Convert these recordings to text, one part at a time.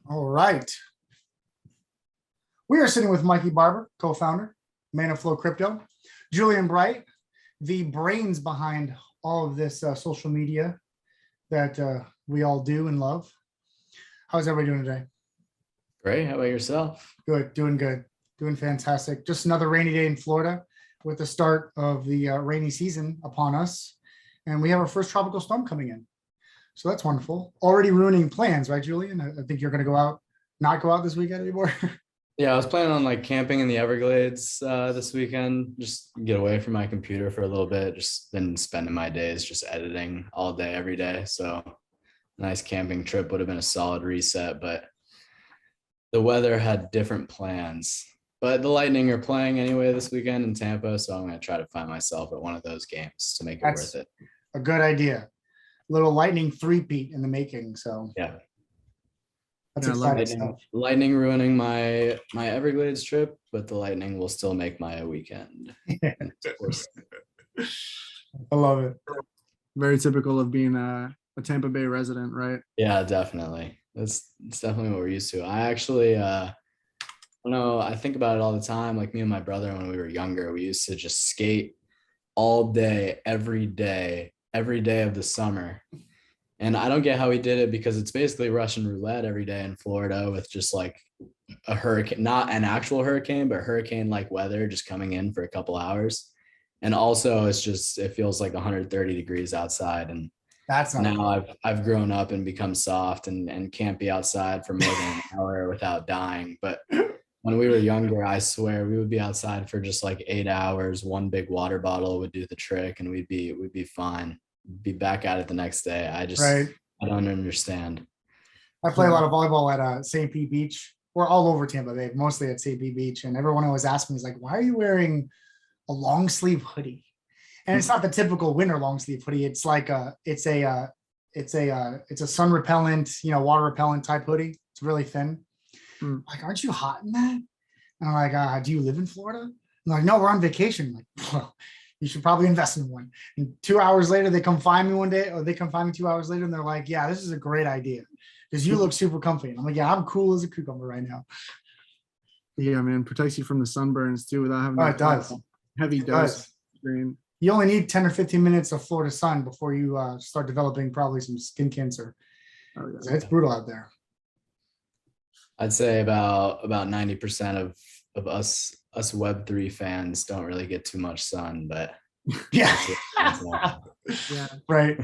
All right. We are sitting with Mikey Barber, co-founder, Manaflow Crypto, Julian Bright, the brains behind all of this social media that we all do and love. How's everybody doing today? Great. How about yourself? Good, doing fantastic. Just another rainy day in Florida with the start of the rainy season upon us. And we have our first tropical storm coming in. So that's wonderful. Already ruining plans, right, Julian? I think you're going to not go out this weekend anymore. Yeah, I was planning on like camping in the Everglades this weekend, just get away from my computer for a little bit, just been spending my days just editing all day, every day. So nice camping trip would have been a solid reset, but the weather had different plans. But the Lightning are playing anyway this weekend in Tampa, so I'm going to try to find myself at one of those games to make it worth it. A good idea. Little Lightning three-peat in the making. So yeah, that's exciting. Lightning ruining my Everglades trip, but the Lightning will still make my weekend. Of course. I love it. Very typical of being a Tampa Bay resident, right? Yeah, definitely. It's definitely what we're used to. I actually, I think about it all the time. Like me and my brother, when we were younger, we used to just skate all day, every day of the summer. And I don't get how he did it, because it's basically Russian roulette every day in Florida with just like a hurricane, not an actual hurricane, but hurricane-like weather just coming in for a couple hours. And also it feels like 130 degrees outside. And that's now I've grown up and become soft and can't be outside for more than an hour without dying. But when we were younger, I swear we would be outside for just like 8 hours. One big water bottle would do the trick and we'd be fine. Be back at it the next day. I don't understand. I play a lot of volleyball at St. Pete Beach. We're all over Tampa Bay, mostly at St. Pete Beach. And everyone always asks me, is like, why are you wearing a long sleeve hoodie? And it's not the typical winter long sleeve hoodie. It's like it's a sun repellent, water repellent type hoodie. It's really thin. Like, aren't you hot in that? And I'm like, do you live in Florida? I'm like, no, we're on vacation. I'm like, well, you should probably invest in one. And 2 hours later, they come find me one day, or they come find me 2 hours later, and they're like, yeah, this is a great idea because you look super comfy. And I'm like, yeah, I'm cool as a cucumber right now. Yeah, man, protects you from the sunburns too without having it does. Heavy dose screen. You only need 10 or 15 minutes of Florida sun before you start developing probably some skin cancer. Oh, yeah. It's brutal out there. I'd say about 90% of us Web3 fans don't really get too much sun, but yeah, yeah, right.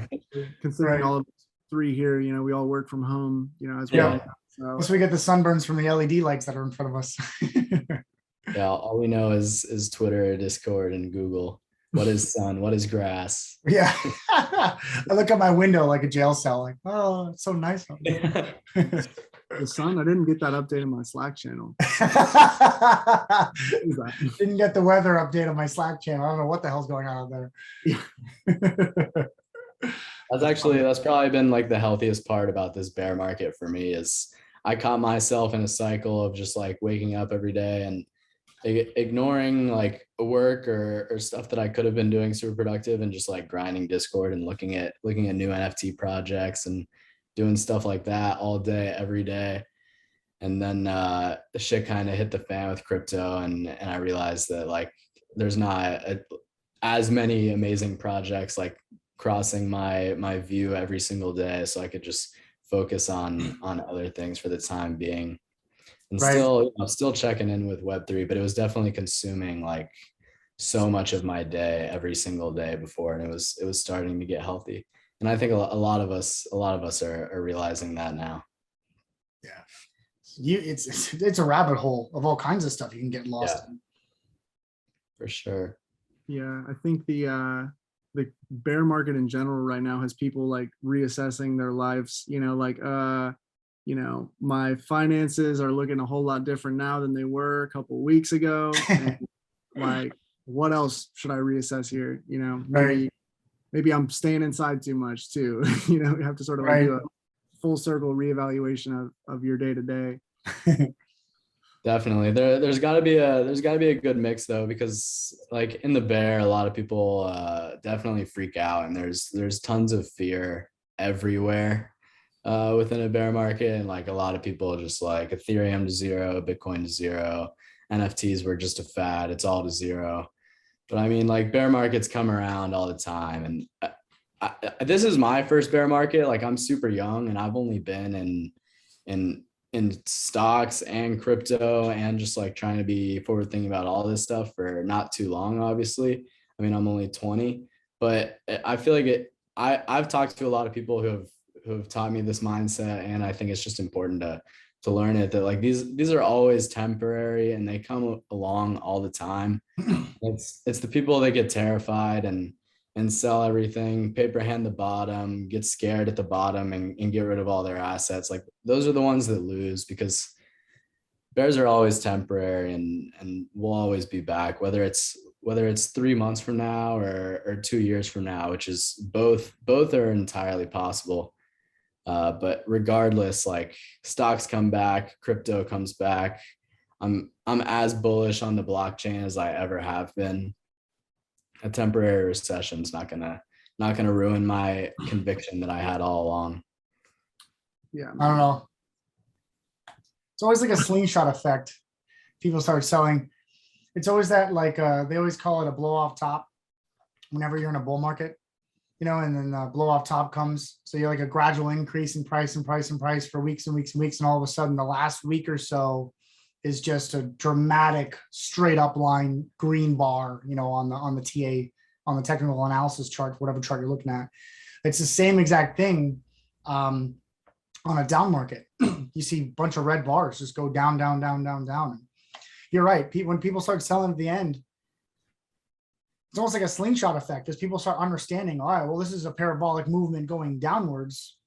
Considering all of us three here, we all work from home, as well. So we get the sunburns from the LED lights that are in front of us. Yeah, all we know is Twitter, Discord, and Google. What is sun? What is grass? Yeah. I look at my window like a jail cell, like, oh, it's so nice out there. The sun, I didn't get that update in my Slack channel. Didn't get the weather update on my Slack channel. I don't know what the hell's going on out there. That's probably been like the healthiest part about this bear market for me, is I caught myself in a cycle of just like waking up every day and ignoring like work or stuff that I could have been doing super productive, and just like grinding Discord and looking at new NFT projects and doing stuff like that all day, every day. And then the shit kind of hit the fan with crypto, and I realized that like there's not as many amazing projects like crossing my view every single day, so I could just focus on other things for the time being. And still checking in with Web3, but it was definitely consuming like so much of my day every single day before, and it was starting to get healthy. And I think a lot of us are realizing that now. Yeah, it's a rabbit hole of all kinds of stuff you can get lost in. For sure. Yeah, I think the bear market in general right now has people like reassessing their lives. My finances are looking a whole lot different now than they were a couple of weeks ago. And like, what else should I reassess here? Maybe I'm staying inside too much too. You have to sort of do a full circle reevaluation of your day to day. Definitely. There's got to be a good mix though, because like in the bear, a lot of people definitely freak out, and there's tons of fear everywhere. within a bear market, and like a lot of people just like Ethereum to zero, Bitcoin to zero, NFTs were just a fad. It's all to zero. But I mean, like bear markets come around all the time, and this is my first bear market. Like I'm super young, and I've only been in in stocks and crypto and just like trying to be forward thinking about all this stuff for not too long. Obviously, I mean I'm only 20, but I feel like I've talked to a lot of people who have taught me this mindset, and I think it's just important to learn it, that like these are always temporary and they come along all the time. It's the people that get terrified and sell everything, paper hand the bottom, get scared at the bottom, and get rid of all their assets. Like those are the ones that lose, because bears are always temporary and will always be back, whether it's 3 months from now or 2 years from now, which is both are entirely possible. But regardless, like stocks come back, crypto comes back. I'm as bullish on the blockchain as I ever have been. A temporary recession is not gonna ruin my conviction that I had all along. Yeah. I don't know. It's always like a slingshot effect. People start selling. It's always that like they always call it a blow off top whenever you're in a bull market, and then the blow off top comes. So you're like a gradual increase in price and price and price for weeks and weeks and weeks. And all of a sudden the last week or so is just a dramatic straight up line green bar, on the TA, on the technical analysis chart, whatever chart you're looking at. It's the same exact thing on a down market. You see a bunch of red bars just go down, down, down, down, down. You're right. When people start selling at the end, it's almost like a slingshot effect as people start understanding, all right, well, this is a parabolic movement going downwards.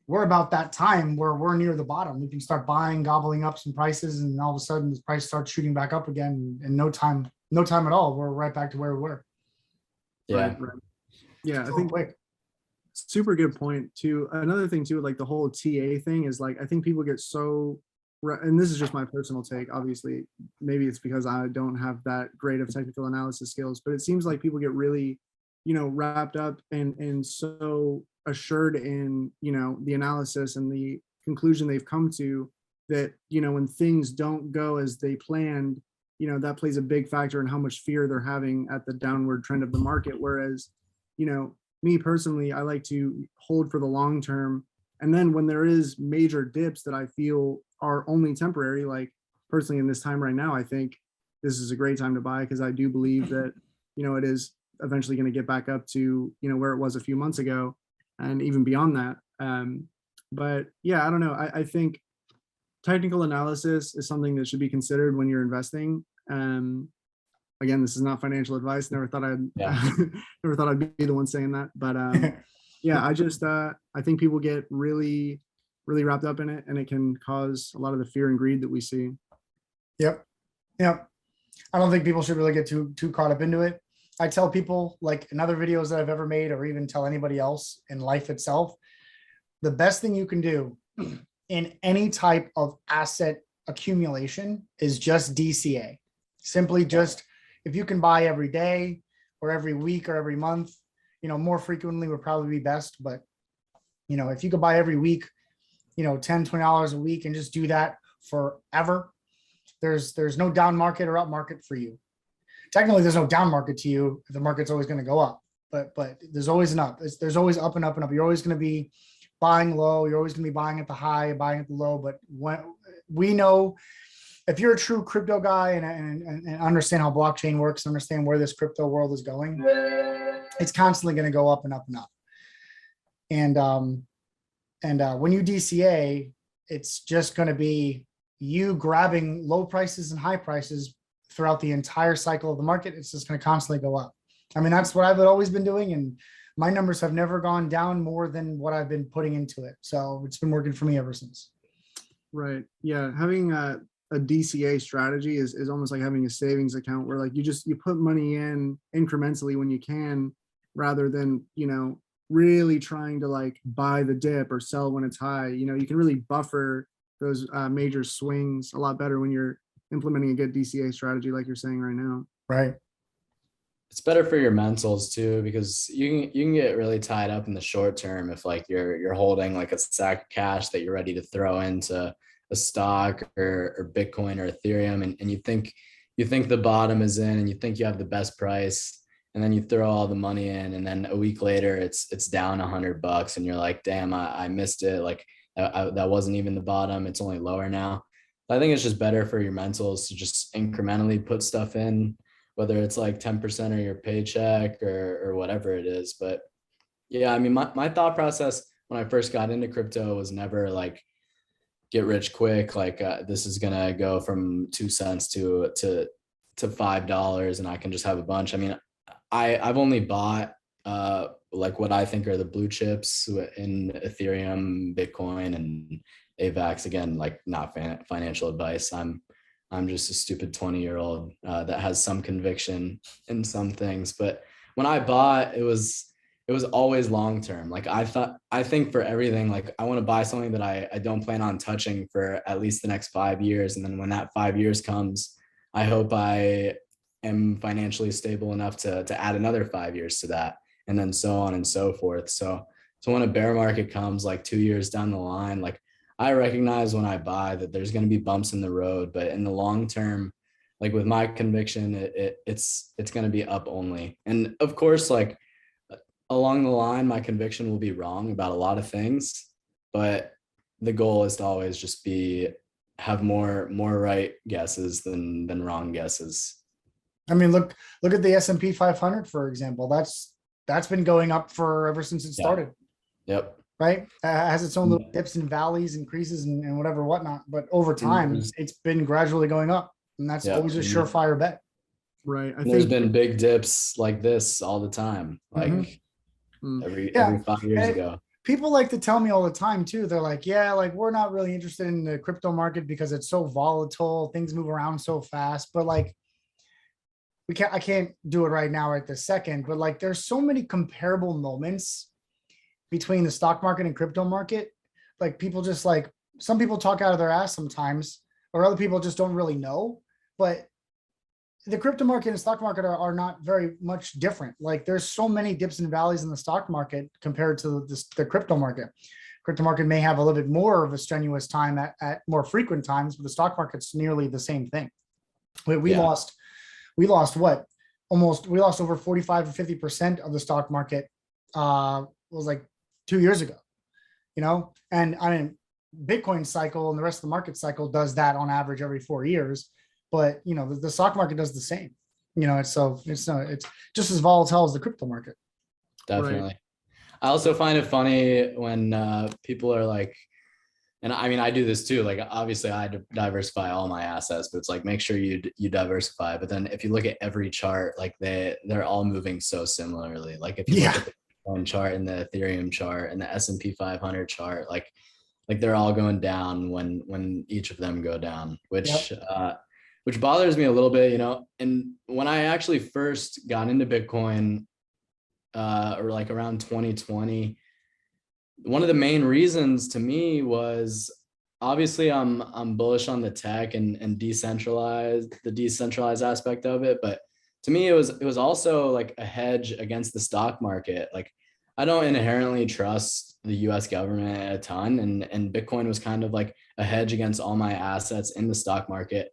We're about that time where we're near the bottom. We can start buying, gobbling up some prices, and all of a sudden the price starts shooting back up again in no time at all. We're right back to where we were. Yeah. Right. Yeah. So I think quick. Super good point too. Another thing too, like the whole TA thing is like, I think people get so, and this is just my personal take, obviously, maybe it's because I don't have that great of technical analysis skills, but it seems like people get really, wrapped up and so assured in, the analysis and the conclusion they've come to, that, when things don't go as they planned, that plays a big factor in how much fear they're having at the downward trend of the market. Whereas, me personally, I like to hold for the long term. And then when there is major dips that I feel are only temporary, like personally in this time right now, I think this is a great time to buy, because I do believe that, it is eventually going to get back up to, where it was a few months ago and even beyond that. But yeah, I don't know. I think technical analysis is something that should be considered when you're investing. Again, this is not financial advice. Never thought I'd be the one saying that, but yeah, I think people get really, really wrapped up in it, and it can cause a lot of the fear and greed that we see. Yep. I don't think people should really get too caught up into it. I tell people, like in other videos that I've ever made, or even tell anybody else in life itself, the best thing you can do in any type of asset accumulation is just DCA. Simply just, if you can buy every day or every week or every month, more frequently would probably be best. But, if you could buy every week, $10-20 a week, and just do that forever, there's no down market or up market for you. Technically, there's no down market to you. The market's always going to go up, but there's always an up. There's always up and up and up. You're always going to be buying low. You're always going to be buying at the high, buying at the low. But when we know, if you're a true crypto guy and understand how blockchain works, understand where this crypto world is going, it's constantly going to go up and up and up. And when you DCA, it's just going to be you grabbing low prices and high prices throughout the entire cycle of the market. It's just going to constantly go up. I mean, that's what I've always been doing, and my numbers have never gone down more than what I've been putting into it. So it's been working for me ever since. Right. Yeah. Having a DCA strategy is almost like having a savings account, where like you put money in incrementally when you can, rather than, really trying to like buy the dip or sell when it's high. You can really buffer those major swings a lot better when you're implementing a good DCA strategy, like you're saying right now. Right. it's better for your mentals too, because you can get really tied up in the short term if like you're holding like a stack of cash that you're ready to throw into a stock or Bitcoin or Ethereum, and you think the bottom is in and you think you have the best price, and then you throw all the money in, and then a week later it's down $100 and you're like, damn, I missed it. Like that wasn't even the bottom. It's only lower now. I think it's just better for your mentals to just incrementally put stuff in, whether it's like 10% of your paycheck or whatever it is. But yeah, I mean, my thought process when I first got into crypto was never like get rich quick. Like this is going to go from 2 cents to $5 and I can just have a bunch. I mean, I've only bought like what I think are the blue chips in Ethereum, Bitcoin, and AVAX. Again, like not financial advice. I'm just a stupid 20-year-old that has some conviction in some things. But when I bought, it was always long term. Like I think for everything, like I want to buy something that I don't plan on touching for at least the next 5 years. And then when that 5 years comes, I hope I am financially stable enough to add another 5 years to that, and then so on and so forth. So when a bear market comes like 2 years down the line, like I recognize when I buy that there's going to be bumps in the road, but in the long term, like with my conviction, it's going to be up only. And of course, like along the line, my conviction will be wrong about a lot of things, but the goal is to always just have more right guesses than wrong guesses. I mean, look at the S&P 500, for example. That's been going up for ever since it started. Yep. Right? Has its own little dips and valleys, increases and whatever, whatnot. But over time, it's been gradually going up. And that's always a surefire bet. Right. I There's think been big dips like this all the time. Like every 5 years ago. People like to tell me all the time too. They're like, yeah, like we're not really interested in the crypto market because it's so volatile. Things move around so fast. But like, I can't do it right now, right this second. But like, there's so many comparable moments between the stock market and crypto market. Like people just like, some people talk out of their ass sometimes, or other people just don't really know. But the crypto market and stock market are not very much different. Like there's so many dips and valleys in the stock market compared to the crypto market. Crypto market may have a little bit more of a strenuous time at more frequent times, but the stock market's nearly the same thing. We lost what? We lost over 45 to 50% of the stock market was like 2 years ago, and I mean, Bitcoin cycle and the rest of the market cycle does that on average every 4 years. But the stock market does the same. It's just as volatile as the crypto market. Definitely. Right. I also find it funny when people are like, and I mean, I do this too. Like, obviously, I diversify all my assets, but it's like make sure you diversify. But then if you look at every chart, like they're all moving so similarly. Like if you look at the Bitcoin chart and the Ethereum chart and the S&P 500 chart, like they're all going down when each of them go down, which bothers me a little bit, and when I actually first got into Bitcoin, or like around 2020, one of the main reasons to me was obviously I'm bullish on the tech and the decentralized aspect of it. But to me, it was also like a hedge against the stock market. Like I don't inherently trust the US government a ton, and Bitcoin was kind of like a hedge against all my assets in the stock market.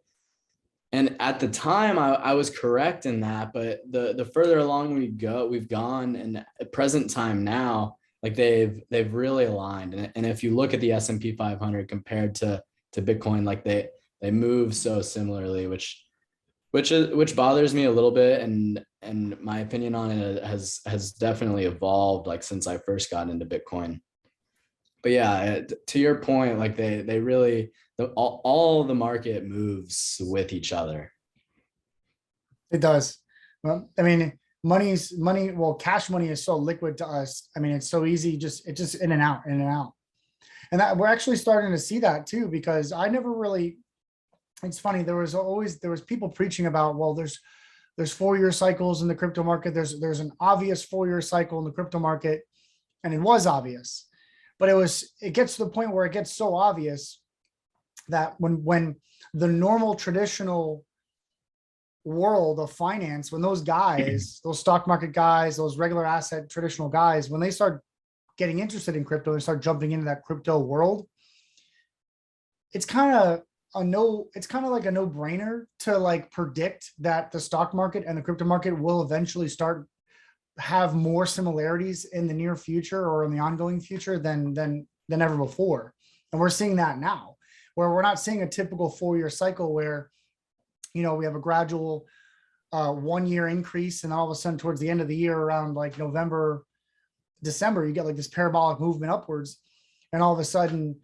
And at the time, I was correct in that, but the further along we've gone, and at present time now, like they've really aligned. And if you look at the S&P 500 compared to Bitcoin, like they move so similarly, which bothers me a little bit. And my opinion on it has definitely evolved like since I first got into Bitcoin. But yeah, to your point, like they really. All the market moves with each other. It does. Well, I mean, money. Well, cash money is so liquid to us. I mean, it's so easy. It's just in and out, and that we're actually starting to see that too. Because I never really. It's funny. There was people preaching about, well, there's 4-year cycles in the crypto market. There's an obvious 4-year cycle in the crypto market, and it was obvious, but it gets to the point where it gets so obvious that when the normal traditional world of finance, when those guys, those stock market guys, those regular asset traditional guys, when they start getting interested in crypto and start jumping into that crypto world, it's kind of like a no-brainer to like predict that the stock market and the crypto market will eventually start have more similarities in the near future or in the ongoing future than ever before. And we're seeing that now, where we're not seeing a typical 4-year cycle where, we have a gradual 1-year increase, and all of a sudden towards the end of the year, around like November, December, you get like this parabolic movement upwards, and all of a sudden,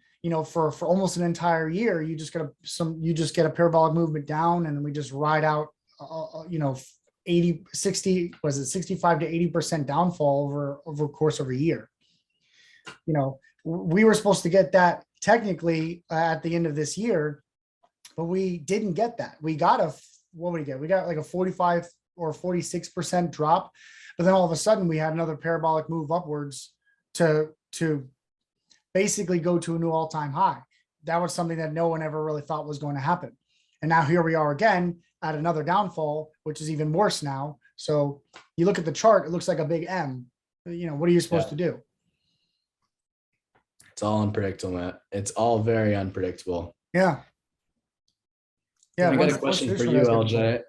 for almost an entire year, you just get a parabolic movement down, and then we just ride out 65 to 80% downfall over the course of a year. We were supposed to get that technically at the end of this year, but we didn't get that. We got what did we get? We got like a 45 or 46% drop, but then all of a sudden we had another parabolic move upwards to basically go to a new all-time high. That was something that no one ever really thought was going to happen. And now here we are again at another downfall, which is even worse now. So you look at the chart, it looks like a big M. What are you supposed to do? It's all unpredictable, Matt. It's all very unpredictable. Yeah. Yeah. I got a question for you, LJ.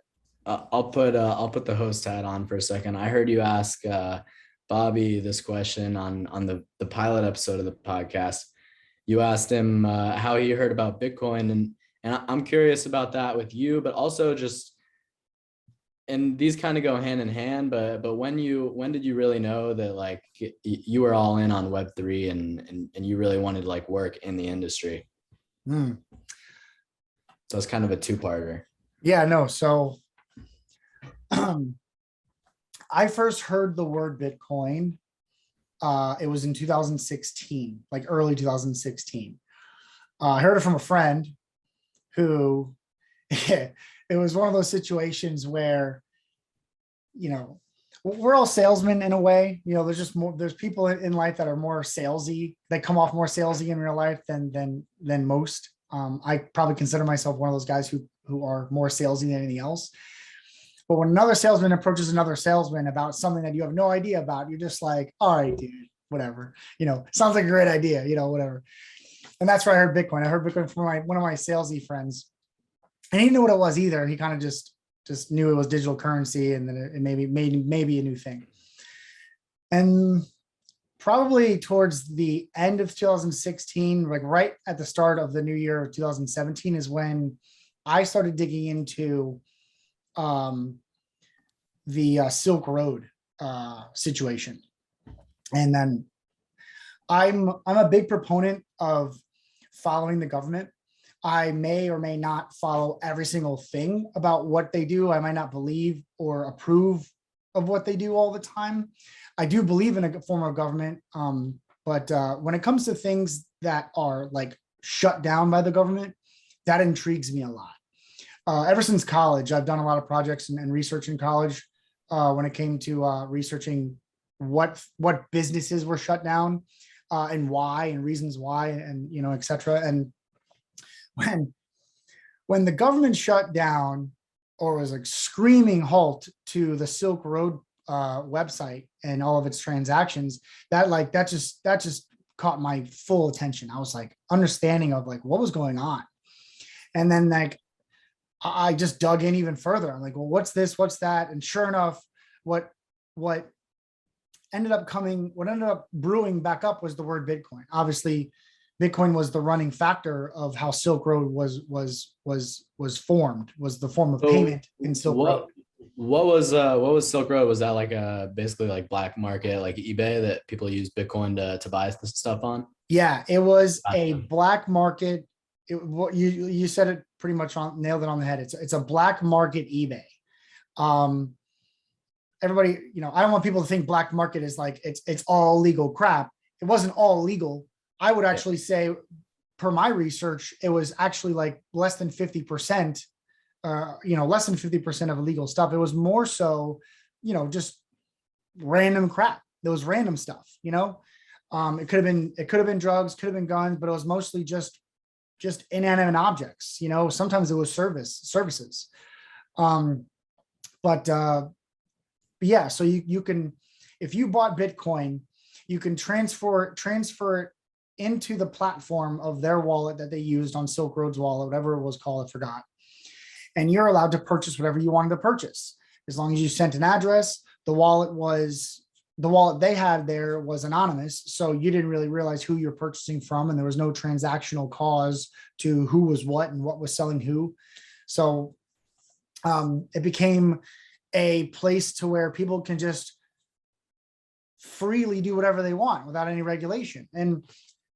I'll put the host hat on for a second. I heard you ask Bobby this question on the pilot episode of the podcast. You asked him how he heard about Bitcoin, and I'm curious about that with you, but also just, and these kind of go hand in hand, but when did you really know that like you were all in on Web3 and you really wanted like work in the industry? So it's kind of a two-parter. Yeah, no. So I first heard the word Bitcoin. It was in 2016, like early 2016. I heard it from a friend who, it was one of those situations where, we're all salesmen in a way. There's people in life that are more salesy, that come off more salesy in real life than most. I probably consider myself one of those guys who are more salesy than anything else. But when another salesman approaches another salesman about something that you have no idea about, you're just like, all right, dude, whatever. Sounds like a great idea, whatever. And that's where I heard Bitcoin. I heard Bitcoin from one of my salesy friends. And he didn't know what it was either. He kind of just knew it was digital currency, and then it maybe a new thing. And probably towards the end of 2016, like right at the start of the new year of 2017, is when I started digging into the Silk Road situation. And then I'm a big proponent of following the government. I may or may not follow every single thing about what they do. I might not believe or approve of what they do all the time. I do believe in a form of government, but when it comes to things that are like shut down by the government, that intrigues me a lot. Ever since college, I've done a lot of projects and research in college when it came to researching what businesses were shut down and why, and reasons why, and et cetera. And when the government shut down or was like screaming halt to the Silk Road website and all of its transactions, that just caught my full attention. I was like understanding of like what was going on. And then like I just dug in even further. I'm like, well, what's this? What's that? And sure enough, what ended up brewing back up was the word Bitcoin. Obviously, Bitcoin was the running factor of how Silk Road was formed, was the form of payment in Silk Road. What was Silk Road? Was that like basically like black market, like eBay, that people use Bitcoin to buy this stuff on? Yeah, it was a black market. You said it pretty much nailed it on the head. It's a black market eBay. Everybody, I don't want people to think black market is like it's all legal crap. It wasn't all legal. I would actually say, per my research, it was actually like less than 50%. Less than 50% of illegal stuff. It was more so, just random crap. There was random stuff. It could have been drugs, could have been guns, but it was mostly just inanimate objects. Sometimes it was services. But yeah, so you can, if you bought Bitcoin, you can transfer it into the platform of their wallet that they used on Silk Road's wallet, whatever it was called, I forgot. And you're allowed to purchase whatever you wanted to purchase. As long as you sent an address, the wallet they had there was anonymous. So you didn't really realize who you're purchasing from. And there was no transactional cause to who was what and what was selling who. So it became a place to where people can just freely do whatever they want without any regulation. And,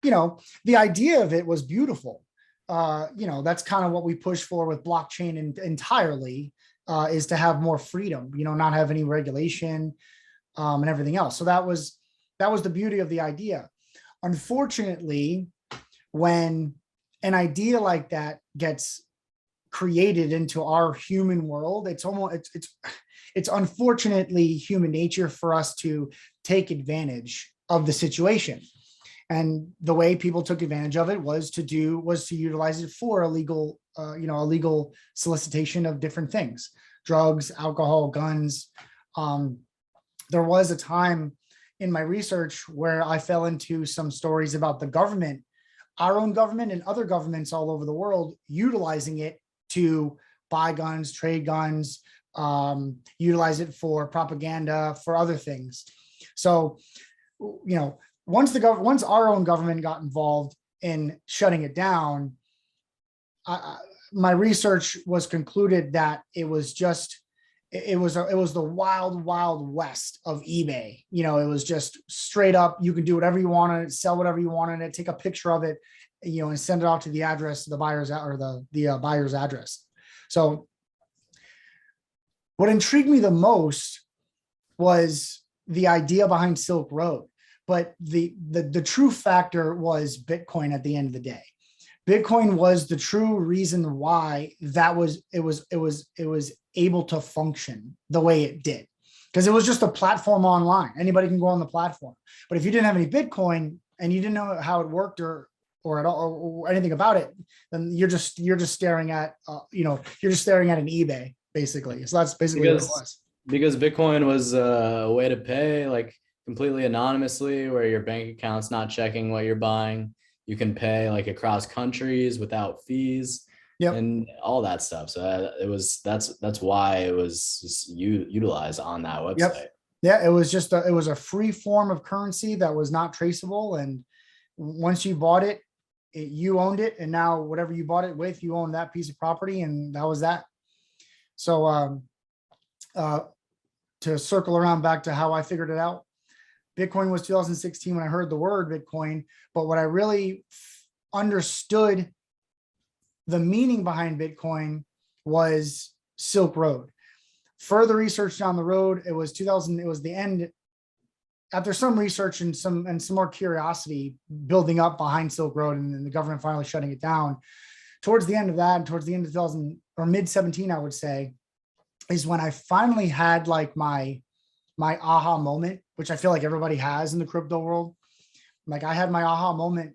the idea of it was beautiful. That's kind of what we push for with blockchain entirely, is to have more freedom, not have any regulation and everything else. So that was the beauty of the idea. Unfortunately, when an idea like that gets created into our human world, it's unfortunately human nature for us to take advantage of the situation. And the way people took advantage of it was to utilize it for illegal solicitation of different things, drugs, alcohol, guns. There was a time in my research where I fell into some stories about the government, our own government and other governments all over the world, utilizing it to buy guns, trade guns, utilize it for propaganda, for other things. So, once our own government got involved in shutting it down, my research was concluded that it was the wild, wild west of eBay. It was just straight up, you could do whatever you wanted, sell whatever you wanted, take a picture of it, and send it off to the address, the buyer's or the buyer's address. So what intrigued me the most was the idea behind Silk Road. But the true factor was Bitcoin at the end of the day. Bitcoin was the true reason why it was able to function the way it did, because it was just a platform online. Anybody can go on the platform. But if you didn't have any Bitcoin and you didn't know how it worked or at all or anything about it, then you're just staring at an eBay basically. So that's basically what it was. Because Bitcoin was a way to pay like completely anonymously, where your bank account's not checking what you're buying. You can pay like across countries without fees. Yep. And all that stuff. So that's why it was utilized on that website. Yep. Yeah, it was a free form of currency that was not traceable. And once you bought it, you owned it. And now whatever you bought it with, you own that piece of property. And that was that. So to circle around back to how I figured it out, Bitcoin was 2016 when I heard the word Bitcoin, but what I really understood the meaning behind Bitcoin was Silk Road. Further research down the road, it was the end, after some research and some more curiosity building up behind Silk Road and then the government finally shutting it down. Towards the end of that, and towards the end of 2000 or mid 17, I would say, is when I finally had like my aha moment, which I feel like everybody has in the crypto world. Like I had my aha moment.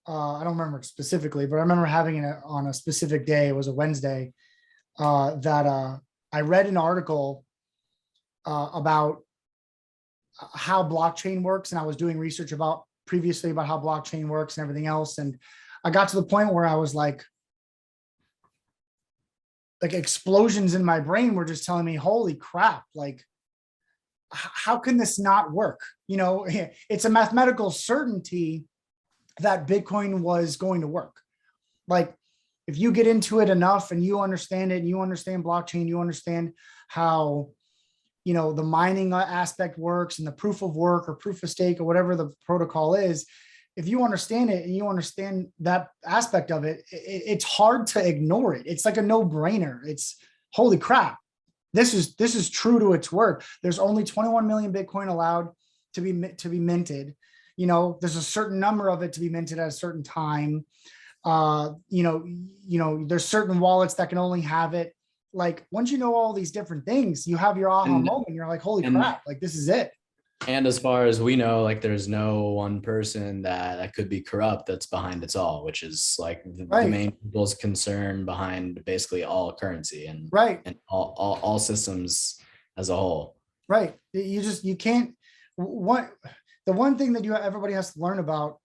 I don't remember specifically, but I remember having it on a specific day. It was a Wednesday that I read an article about how blockchain works. And I was doing research previously about how blockchain works and everything else. And I got to the point where I was like explosions in my brain were just telling me, holy crap, like, how can this not work? It's a mathematical certainty that Bitcoin was going to work. Like if you get into it enough and you understand it, and you understand blockchain, you understand how, the mining aspect works and the proof of work or proof of stake or whatever the protocol is. If you understand it and you understand that aspect of it, it's hard to ignore it. It's like a no-brainer. It's holy crap. This is true to its word. There's only 21 million Bitcoin allowed to be minted. There's a certain number of it to be minted at a certain time. There's certain wallets that can only have it. Like once you know all these different things, you have your aha moment. You're like, holy crap, like this is it. And as far as we know, like there's no one person that could be corrupt that's behind it all, which is like the Right. main people's concern behind basically all currency and Right. all systems as a whole. Right. You can't, the one thing that everybody has to learn about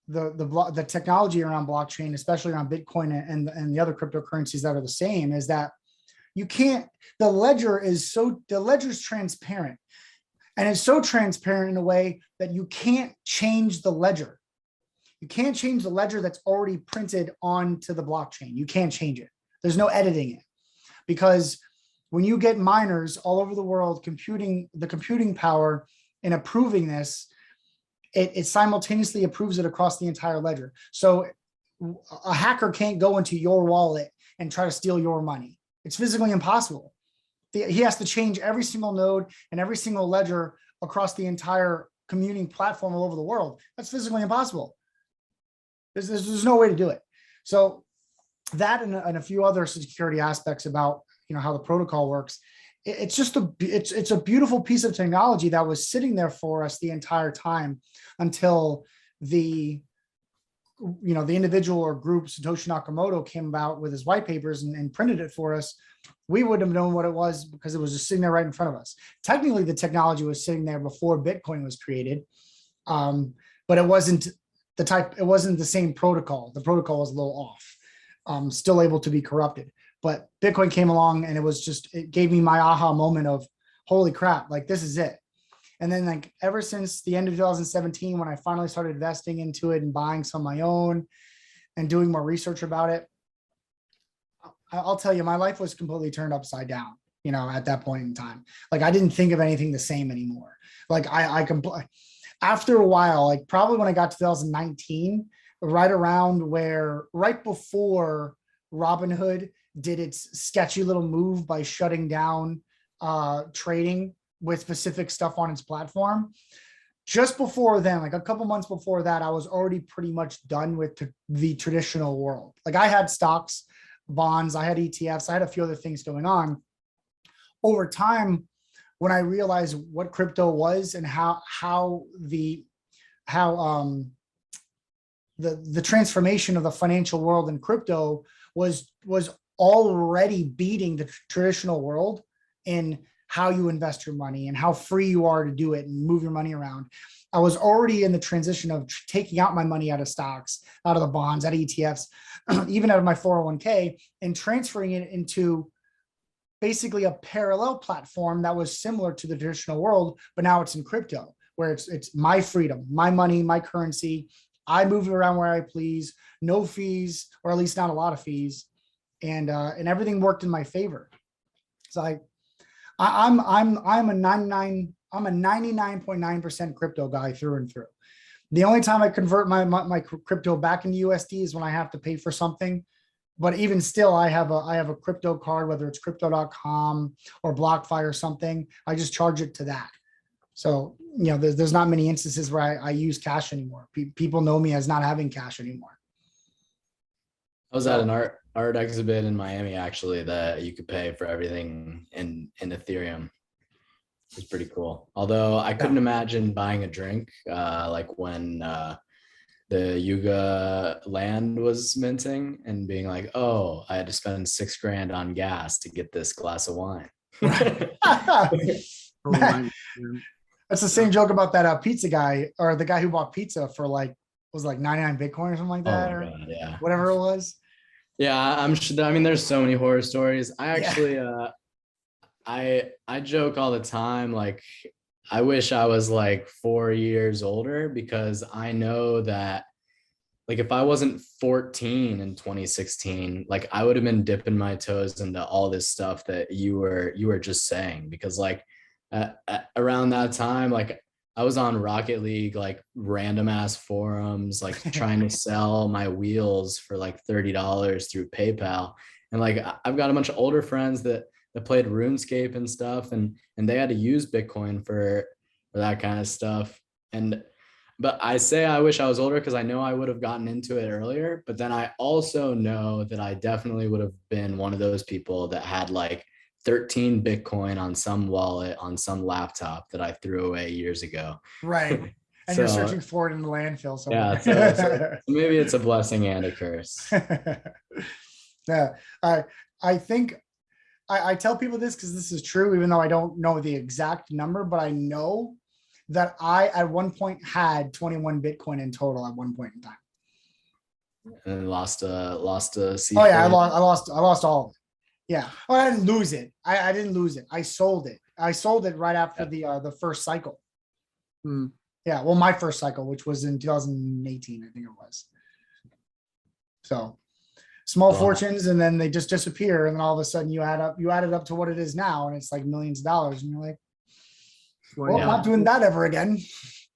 the technology around blockchain, especially around Bitcoin and the other cryptocurrencies that are the same, is that you can't, the ledger is transparent. And it's so transparent in a way that you can't change the ledger. You can't change the ledger that's already printed onto the blockchain. You can't change it. There's no editing it, because when you get miners all over the world computing the computing power and approving this, it simultaneously approves it across the entire ledger. So a hacker can't go into your wallet and try to steal your money. It's physically impossible. He has to change every single node and every single ledger across the entire commuting platform all over the world. That's physically impossible. There's no way to do it. So that and a few other security aspects about how the protocol works. It's just it's a beautiful piece of technology that was sitting there for us the entire time until the individual or group Satoshi Nakamoto came about with his white papers and printed it for us. We wouldn't have known what it was because it was just sitting there right in front of us. Technically, the technology was sitting there before Bitcoin was created, but it wasn't the same protocol. The protocol was a little off, still able to be corrupted. But Bitcoin came along and it gave me my aha moment of, holy crap, like this is it. And then like ever since the end of 2017, when I finally started investing into it and buying some of my own and doing more research about it, I'll tell you, my life was completely turned upside down, at that point in time. Like I didn't think of anything the same anymore. Like after a while, like probably when I got to 2019, right before Robinhood did its sketchy little move by shutting down trading with specific stuff on its platform. Just before then, like a couple months before that, I was already pretty much done with the traditional world. Like I had stocks, bonds, I had ETFs, I had a few other things going on. Over time, when I realized what crypto was and how the transformation of the financial world in crypto was already beating the traditional world in how you invest your money and how free you are to do it and move your money around. I was already in the transition of taking out my money out of stocks, out of the bonds, out of ETFs, even out of my 401k, and transferring it into basically a parallel platform that was similar to the traditional world, but now it's in crypto, where it's my freedom, my money, my currency. I move it around where I please, no fees, or at least not a lot of fees, and everything worked in my favor. So I'm a 99.9% crypto guy through and through. The only time I convert my crypto back into USD is when I have to pay for something. But even still, I have a crypto card, whether it's crypto.com or BlockFi or something. I just charge it to that. So, there's not many instances where I use cash anymore. People know me as not having cash anymore. I was at an art exhibit in Miami, actually, that you could pay for everything in Ethereum. It's pretty cool. Although I couldn't imagine buying a drink like when the Yuga land was minting and being like, oh, I had to spend $6,000 on gas to get this glass of wine. That's the same joke about that pizza guy, or the guy who bought pizza for was 99 Bitcoin or something like that, or God, yeah. whatever it was. Yeah, I'm sure. I mean, there's so many horror stories. I actually, I joke all the time. Like, I wish I was like 4 years older, because I know that, like, if I wasn't 14 in 2016, like I would have been dipping my toes into all this stuff that you were just saying, because like around that time, like I was on Rocket League, like random ass forums, like trying to sell my wheels for like $30 through PayPal. And like, I've got a bunch of older friends that played RuneScape and stuff, and they had to use Bitcoin for that kind of stuff. But I say I wish I was older because I know I would have gotten into it earlier. But then I also know that I definitely would have been one of those people that had like 13 Bitcoin on some wallet on some laptop that I threw away years ago. Right. And you're searching for it in the landfill somewhere. Yeah, so maybe it's a blessing and a curse. Yeah, I think I tell people this because this is true, even though I don't know the exact number, but I know that I at one point had 21 Bitcoin in total at one point in time. And lost a seed. Oh yeah, I lost all of it. Yeah. Oh, I didn't lose it. I didn't lose it. I sold it. I sold it right after the first cycle. Yeah, well, my first cycle, which was in 2018, I think it was. So small fortunes, and then they just disappear, and then all of a sudden you add it up to what it is now, and it's like millions of dollars, and you're like, well, I'm not doing that ever again.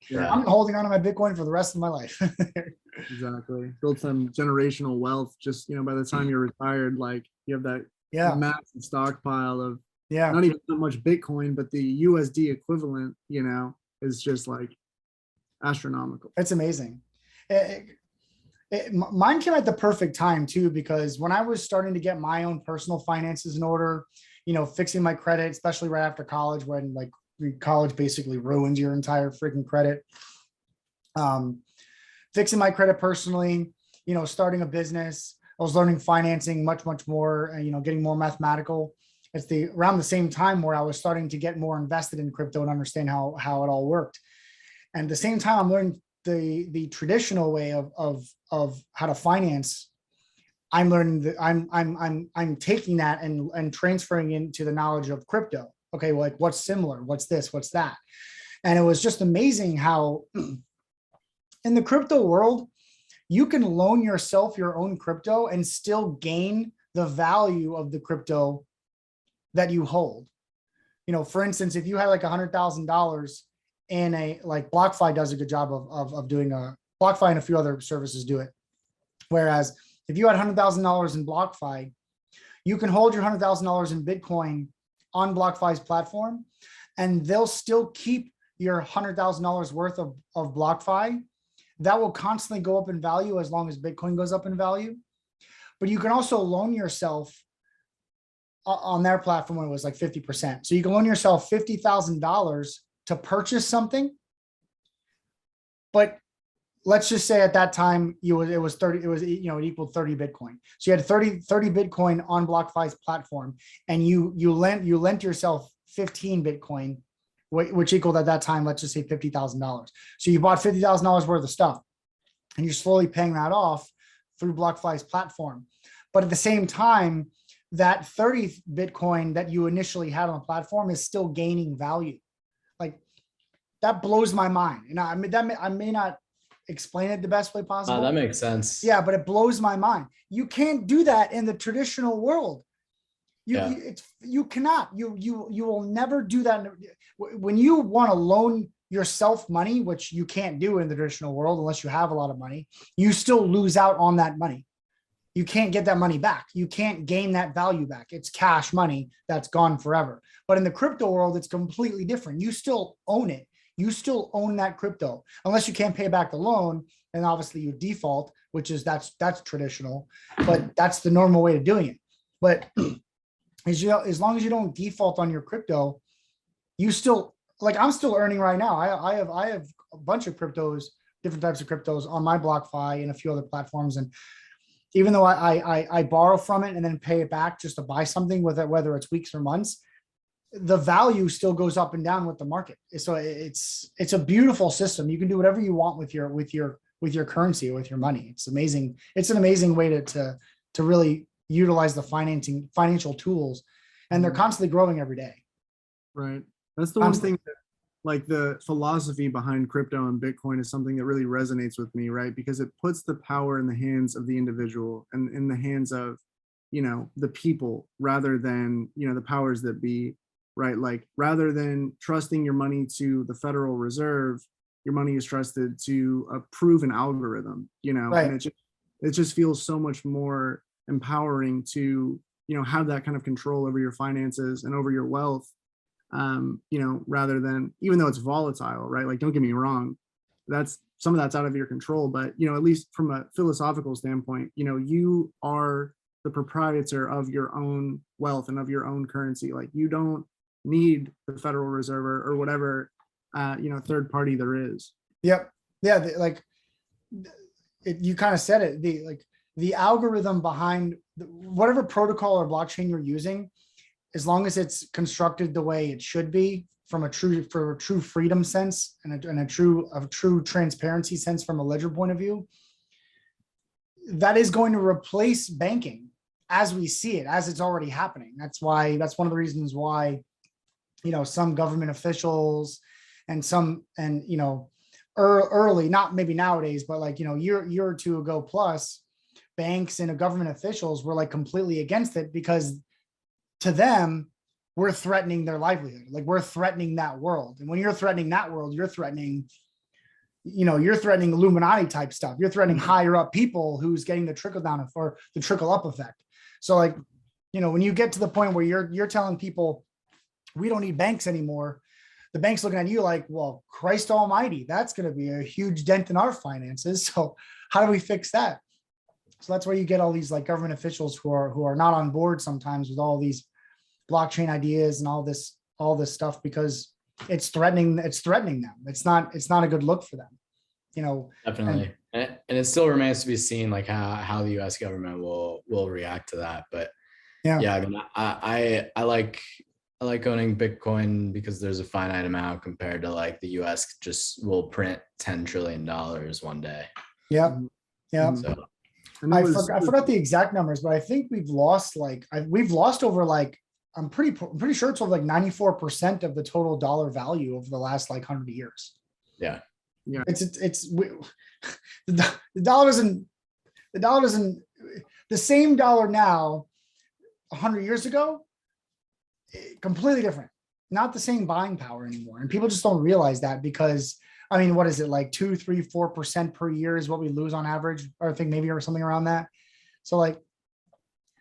Yeah. I'm holding on to my Bitcoin for the rest of my life. Exactly. Build some generational wealth. Just, by the time you're retired, like you have that massive stockpile of not even that much Bitcoin, but the USD equivalent, is just like astronomical. It's amazing. Mine came at the perfect time too, because when I was starting to get my own personal finances in order, fixing my credit, especially right after college, when like college basically ruins your entire freaking credit. Fixing my credit personally, starting a business. I was learning financing much more, and getting more mathematical. It's around the same time where I was starting to get more invested in crypto and understand how it all worked. And at the same time, I'm learning the traditional way of how to finance. I'm learning that I'm taking that and transferring into the knowledge of crypto. Okay, well, like what's similar? What's this? What's that? And it was just amazing how in the crypto world, you can loan yourself your own crypto and still gain the value of the crypto that you hold. For instance, if you had like $100,000 in like BlockFi does a good job of doing BlockFi, and a few other services do it. Whereas if you had $100,000 in BlockFi, you can hold your $100,000 in Bitcoin on BlockFi's platform, and they'll still keep your $100,000 worth of BlockFi. That will constantly go up in value as long as Bitcoin goes up in value. But you can also loan yourself on their platform when it was like 50%. So you can loan yourself $50,000 to purchase something. But let's just say at that time it equaled 30 Bitcoin. So you had 30 Bitcoin on BlockFi's platform, and you lent yourself 15 Bitcoin, which equaled at that time, let's just say $50,000. So you bought $50,000 worth of stuff, and you're slowly paying that off through BlockFi's platform. But at the same time, that 30 Bitcoin that you initially had on the platform is still gaining value. Like, that blows my mind. And I may not explain it the best way possible. That makes sense. Yeah, but it blows my mind. You can't do that in the traditional world. You cannot. You will never do that. When you want to loan yourself money, which you can't do in the traditional world unless you have a lot of money, you still lose out on that money. You can't get that money back. You can't gain that value back. It's cash money that's gone forever. But in the crypto world, it's completely different. You still own it. You still own that crypto, unless you can't pay back the loan, and obviously you default, which is that's traditional, but that's the normal way of doing it. But as long as you don't default on your crypto, you still, like, I'm still earning right now. I have a bunch of cryptos, different types of cryptos on my BlockFi and a few other platforms. And even though I borrow from it and then pay it back just to buy something with it, whether it's weeks or months, the value still goes up and down with the market. So it's a beautiful system. You can do whatever you want with your currency or with your money. It's amazing. It's an amazing way to really utilize the financial tools, and they're constantly growing every day. Right. That's the one thing that, like, the philosophy behind crypto and Bitcoin is something that really resonates with me, right? Because it puts the power in the hands of the individual and in the hands of, the people, rather than, the powers that be, right? Like, rather than trusting your money to the Federal Reserve, your money is trusted to a proven algorithm, Right. And it just feels so much more empowering to, have that kind of control over your finances and over your wealth, rather than, even though it's volatile, right? Like, don't get me wrong, some of that's out of your control, but, at least from a philosophical standpoint, you are the proprietor of your own wealth and of your own currency. Like you don't need the Federal Reserve or whatever, third party there is. Yep. Yeah. You kind of said it. The algorithm behind whatever protocol or blockchain you're using, as long as it's constructed the way it should be for a true freedom sense and a true transparency sense from a ledger point of view, that is going to replace banking as we see it, as it's already happening. That's one of the reasons why, some government officials and early, not maybe nowadays, but like, year or two ago plus, banks and government officials were like completely against it, because to them, we're threatening their livelihood. Like we're threatening that world. And when you're threatening that world, you're threatening Illuminati type stuff. You're threatening higher up people who's getting the trickle down or the trickle up effect. So like, when you get to the point where you're telling people we don't need banks anymore, the bank's looking at you like, well, Christ almighty, that's going to be a huge dent in our finances. So how do we fix that? So that's where you get all these like government officials who are not on board sometimes with all these blockchain ideas and all this stuff, because it's threatening them. It's not a good look for them, Definitely. And it still remains to be seen like how the US government will react to that. But yeah, I mean, I like owning Bitcoin because there's a finite amount compared to like the US just will print $10 trillion one day. Yeah. Yeah. So I forgot the exact numbers, but I think we've lost over like, I'm pretty sure it's over like 94% of the total dollar value over the last like 100 years. Yeah. Yeah. The dollar doesn't, the same dollar now 100 years ago, completely different, not the same buying power anymore. And people just don't realize that, because I mean, what is it, like 2, 3, 4% per year is what we lose on average, or I think maybe or something around that. So like,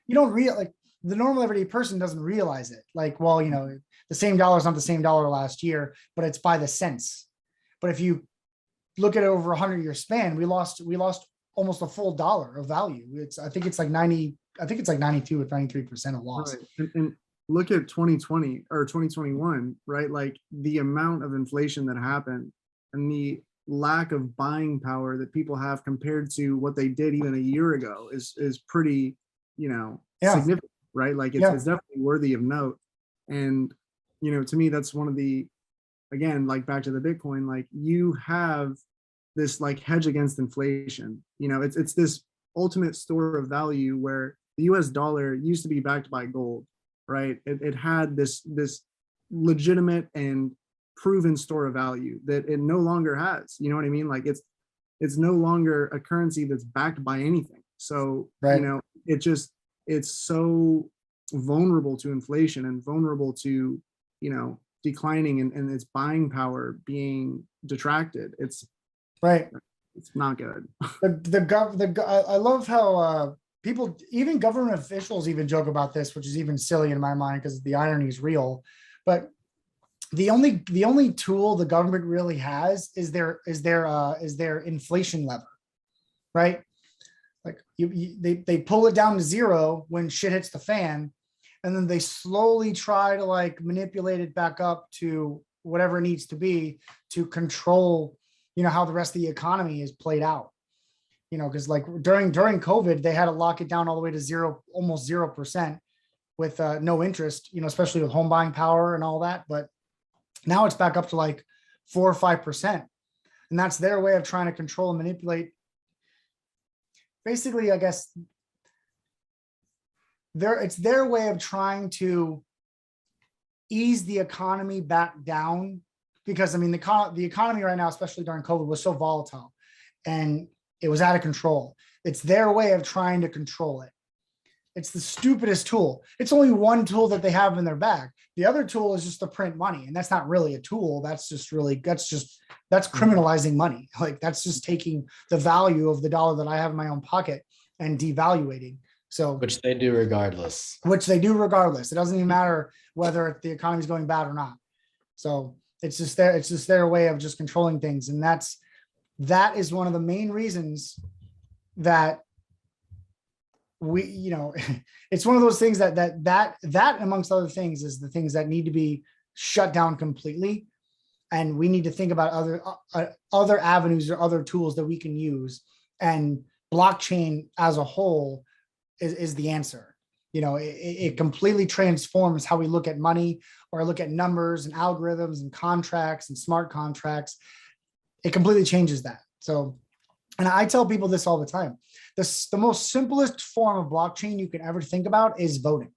you don't like the normal everyday person doesn't realize it. Like, well, the same dollar is not the same dollar last year, but it's by the cents. But if you look at it over a 100-year span, we lost almost a full dollar of value. I think it's like 92 or 93% of loss. Right. And look at 2020 or 2021, right? Like the amount of inflation that happened and the lack of buying power that people have compared to what they did even a year ago is pretty, significant, right? Like it's definitely worthy of note. And, to me, that's one of the, again, like back to the Bitcoin, like you have this like hedge against inflation. It's this ultimate store of value where the US dollar used to be backed by gold, right? It had this legitimate and proven store of value that it no longer has. You know what I mean? Like it's no longer a currency that's backed by anything. So, right. It's so vulnerable to inflation and vulnerable to, declining and its buying power being detracted. It's right. It's not good. I love how people, even government officials, even joke about this, which is even silly in my mind because the irony is real. But the only tool the government really has is their inflation lever, right? Like they pull it down to zero when shit hits the fan, and then they slowly try to like manipulate it back up to whatever it needs to be to control, how the rest of the economy is played out. Because like during COVID, they had to lock it down all the way to zero, almost 0% with no interest, especially with home buying power and all that. But now it's back up to like 4 or 5%. And that's their way of trying to control and manipulate. Basically, I guess it's their way of trying to ease the economy back down, because I mean, the economy right now, especially during COVID, was so volatile and it was out of control. It's their way of trying to control it. It's the stupidest tool. It's only one tool that they have in their bag. The other tool is just to print money. And that's not really a tool. That's criminalizing money. Like that's just taking the value of the dollar that I have in my own pocket and devaluating. So which they do regardless. It doesn't even matter whether the economy is going bad or not. So it's just their way of just controlling things. And that is one of the main reasons that it's one of those things that amongst other things is the things that need to be shut down completely. And we need to think about other avenues or other tools that we can use. And blockchain as a whole is the answer. It completely transforms how we look at money or look at numbers and algorithms and contracts and smart contracts. It completely changes that. So, and I tell people this all the time. The most simplest form of blockchain you can ever think about is voting.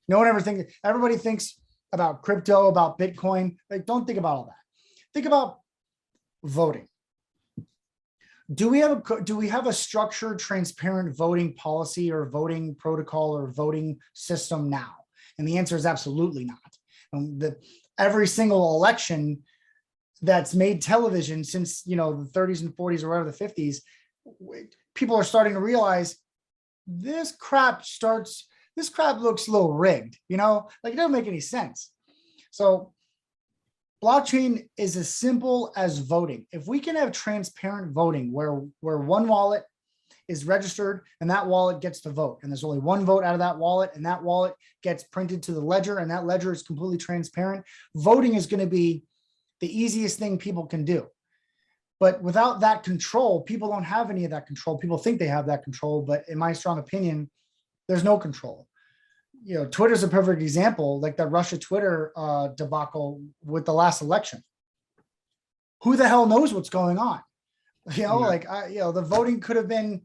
No one ever thinks, everybody thinks about crypto, about Bitcoin. Like, don't think about all that. Think about voting. Do we have a structured, transparent voting policy or voting protocol or voting system now? And the answer is absolutely not. Every single election that's made television since the 30s and 40s or whatever, the 50s, people are starting to realize this crap looks a little rigged, like it doesn't make any sense. So blockchain is as simple as voting. If we can have transparent voting where one wallet is registered and that wallet gets to vote, and there's only one vote out of that wallet, and that wallet gets printed to the ledger, and that ledger is completely transparent, voting is going to be the easiest thing people can do. But without that control, people don't have any of that control. People think they have that control, but in my strong opinion, there's no control. Twitter's a perfect example, like the Russia Twitter debacle with the last election. Who the hell knows what's going on? The voting could have been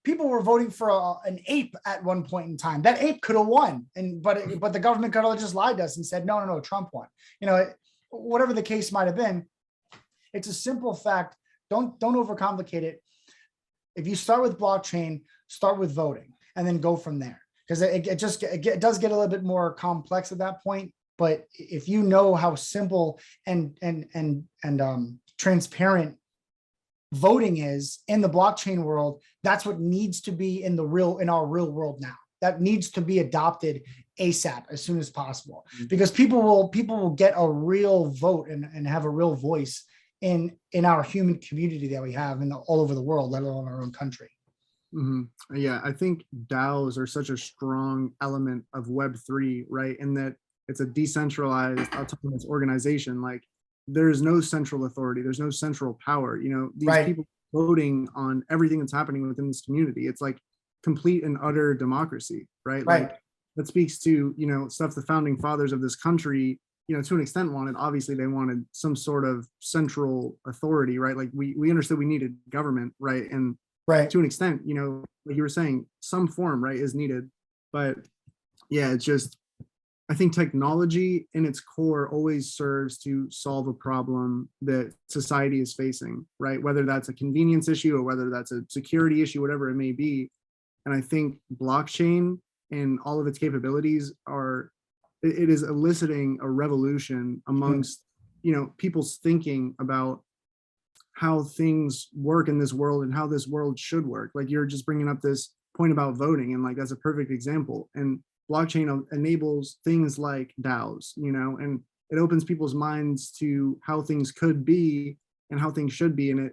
people were voting for an ape at one point in time. That ape could have won, but the government could have just lied to us and said, no, Trump won. Whatever the case might have been, it's a simple fact. Don't overcomplicate it. If you start with blockchain, start with voting, and then go from there. Because it does get a little bit more complex at that point. But if you know how simple and transparent voting is in the blockchain world, that's what needs to be in our real world now. That needs to be adopted ASAP, as soon as possible, because people will get a real vote and have a real voice in our human community that we have all over the world, let alone our own country. Mm-hmm. Yeah, I think DAOs are such a strong element of Web3, right? In that it's a decentralized, autonomous organization. Like, there's no central authority, there's no central power. These people voting on everything that's happening within this community. It's like complete and utter democracy, right? Like, that speaks to stuff the founding fathers of this country, to an extent wanted. Obviously, they wanted some sort of central authority, right? Like, we understood we needed government, right? And to an extent, like you were saying, some form, right, is needed. But yeah, it's just, I think technology in its core always serves to solve a problem that society is facing, right? Whether that's a convenience issue or whether that's a security issue, whatever it may be. And I think blockchain and all of its capabilities it is eliciting a revolution amongst, people's thinking about how things work in this world and how this world should work. Like, you're just bringing up this point about voting, and like, that's a perfect example. And blockchain enables things like DAOs, and it opens people's minds to how things could be and how things should be. And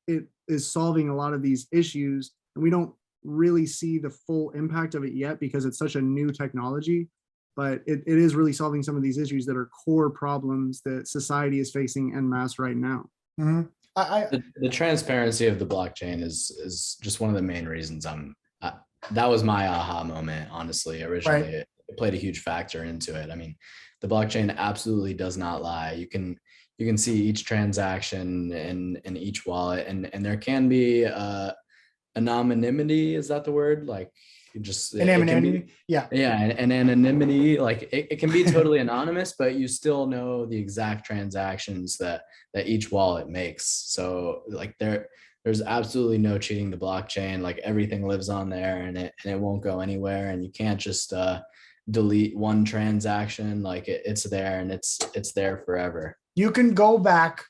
it is solving a lot of these issues, and we don't really see the full impact of it yet because it's such a new technology, but it is really solving some of these issues that are core problems that society is facing en masse right now. Mm-hmm. The transparency of the blockchain is just one of the main reasons that was my aha moment, honestly. Originally, it played a huge factor into it. I mean, the blockchain absolutely does not lie. You can see each transaction in each wallet, and there can be anonymity. Is that the word? Like, just anonymity. And anonymity. Like, it can be totally anonymous, but you still know the exact transactions that each wallet makes. So like, there's absolutely no cheating the blockchain. Like, everything lives on there, and it won't go anywhere. And you can't just delete one transaction. Like, it's there, and it's there forever. You can go back,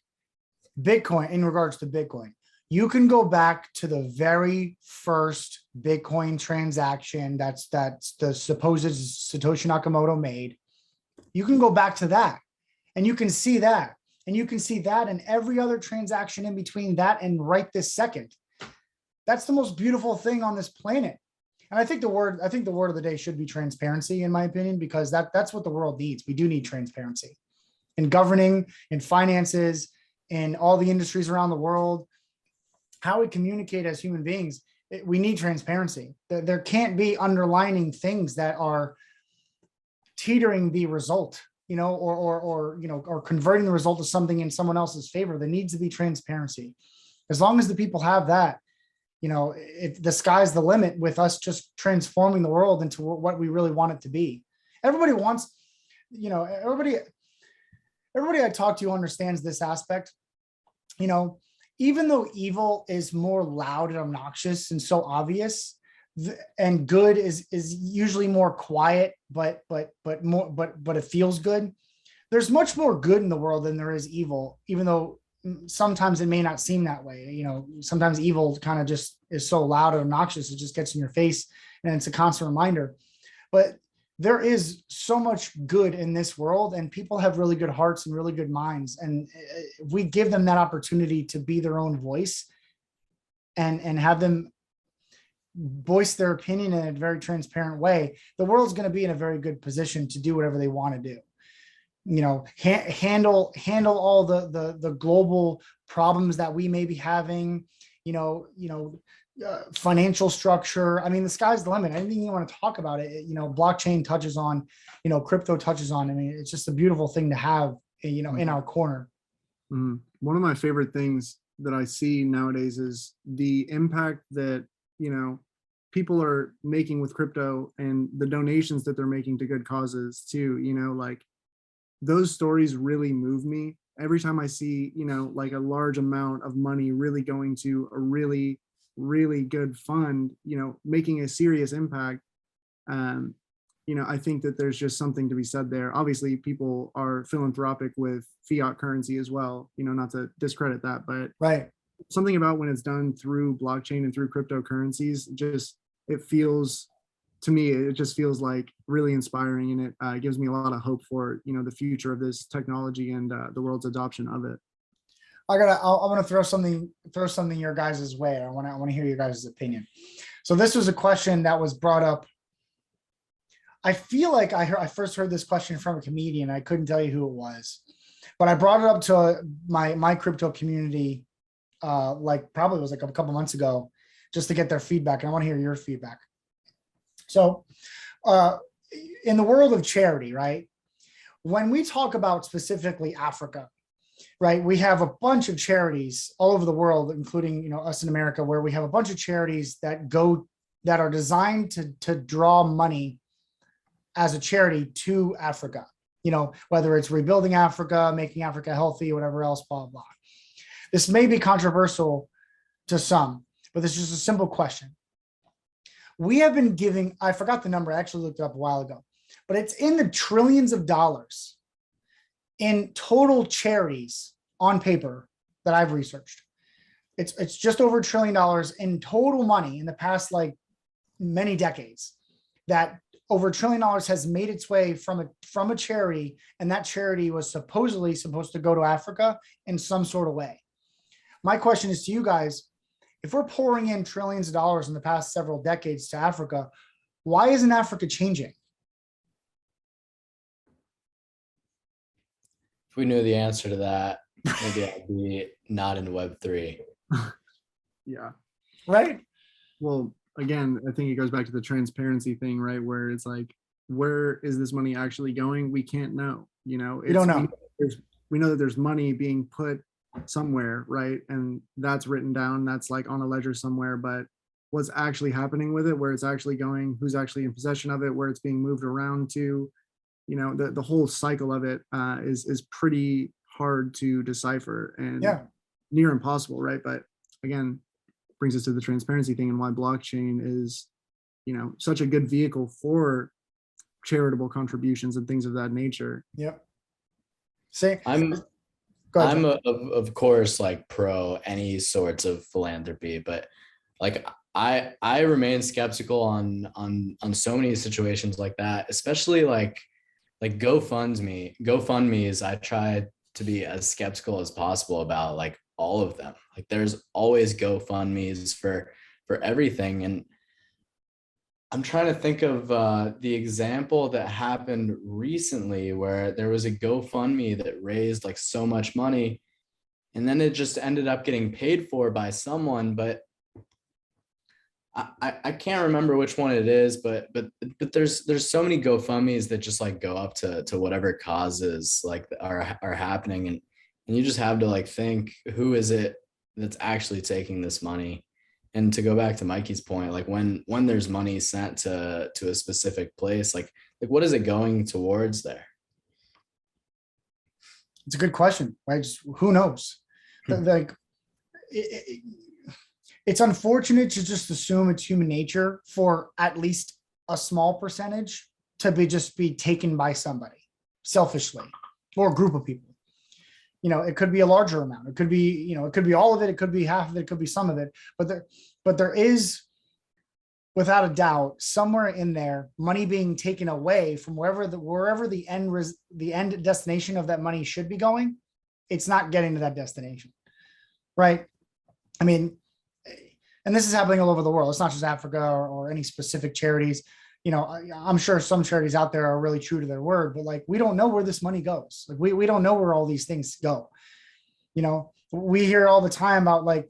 Bitcoin, in regards to Bitcoin, you can go back to the very first Bitcoin transaction that's the supposed Satoshi Nakamoto made. You can go back to that, and you can see that. And you can see that and every other transaction in between that and right this second. That's the most beautiful thing on this planet. And I think the word of the day should be transparency, in my opinion, because that's what the world needs. We do need transparency in governing, in finances, in all the industries around the world, how we communicate as human beings. We need transparency. There can't be underlining things that are teetering the result, or converting the result of something in someone else's favor. There needs to be transparency. As long as the people have that, the sky's the limit with us just transforming the world into what we really want it to be. Everybody wants, everybody I talk to understands this aspect. Even though evil is more loud and obnoxious and so obvious, and good is usually more quiet, but it feels good. There's much more good in the world than there is evil, even though sometimes it may not seem that way. Sometimes evil kind of just is so loud and obnoxious, it just gets in your face, and it's a constant reminder. But there is so much good in this world, and people have really good hearts and really good minds. And if we give them that opportunity to be their own voice and have them voice their opinion in a very transparent way, the world's going to be in a very good position to do whatever they want to do. Handle all the global problems that we may be having, financial structure. I mean, the sky's the limit. Anything you want to talk about it, blockchain touches on, crypto touches on. I mean, it's just a beautiful thing to have, in our corner. One of my favorite things that I see nowadays is the impact that, people are making with crypto and the donations that they're making to good causes too. Like, those stories really move me every time I see, like a large amount of money really going to a really, really good fund, making a serious impact. I think that there's just something to be said there. Obviously, people are philanthropic with fiat currency as well, not to discredit that, but right. Something about when it's done through blockchain and through cryptocurrencies, it feels, to me, it just feels like really inspiring, and it gives me a lot of hope for, the future of this technology and the world's adoption of it. I want to throw something your guys' way. I want to hear your guys' opinion. So this was a question that was brought up. I feel like I first heard this question from a comedian. I couldn't tell you who it was, but I brought it up to my crypto community, probably was like a couple months ago, just to get their feedback. And I want to hear your feedback. So in the world of charity, right? When we talk about specifically Africa, right, we have a bunch of charities all over the world, including, us in America, where we have a bunch of charities that are designed to draw money as a charity to Africa, whether it's rebuilding Africa, making Africa healthy, whatever else, blah, blah. This may be controversial to some, but this is just a simple question. We have been giving, I forgot the number, I actually looked it up a while ago, but it's in the trillions of dollars in total charities on paper that I've researched. It's just over $1 trillion in total money in the past, many decades, that over $1 trillion has made its way from a charity, and that charity was supposedly supposed to go to Africa in some sort of way. My question is to you guys, if we're pouring in trillions of dollars in the past several decades to Africa, why isn't Africa changing? If we knew the answer to that, maybe I'd be not in Web3. Yeah. Right. Well, again, I think it goes back to the transparency thing, right? Where it's like, where is this money actually going? We can't know, We don't know. We know that there's money being put somewhere, right? And that's written down, that's on a ledger somewhere, but what's actually happening with it, where it's actually going, who's actually in possession of it, where it's being moved around to, the whole cycle of it is pretty hard to decipher and near impossible, right? But again, brings us to the transparency thing and why blockchain is, such a good vehicle for charitable contributions and things of that nature. Yep. I'm of course pro any sorts of philanthropy, but I remain skeptical on so many situations like that, especially like GoFundMe's. I try to be as skeptical as possible about all of them. There's always GoFundMe's for everything. And I'm trying to think of the example that happened recently where there was a GoFundMe that raised like so much money, and then it just ended up getting paid for by someone, but I can't remember which one it is, but there's so many GoFundMes that just like go up to whatever causes like are happening, and you just have to like think, who is it that's actually taking this money? And to go back to Mikey's point, like when there's money sent to a specific place, like what is it going towards there? It's a good question, right? Just, who knows? Like, it's unfortunate to just assume it's human nature for at least a small percentage to be taken by somebody selfishly, or a group of people. You know, it could be a larger amount. It could be, you know, it could be all of it. It could be half of it. It could be some of it. But there is, without a doubt, somewhere in there, money being taken away from wherever the end destination of that money should be going. It's not getting to that destination, right? I mean, and this is happening all over the world. It's not just Africa or any specific charities. You know, I'm sure some charities out there are really true to their word, but like, we don't know where this money goes. Like we don't know where all these things go. You know, we hear all the time about like,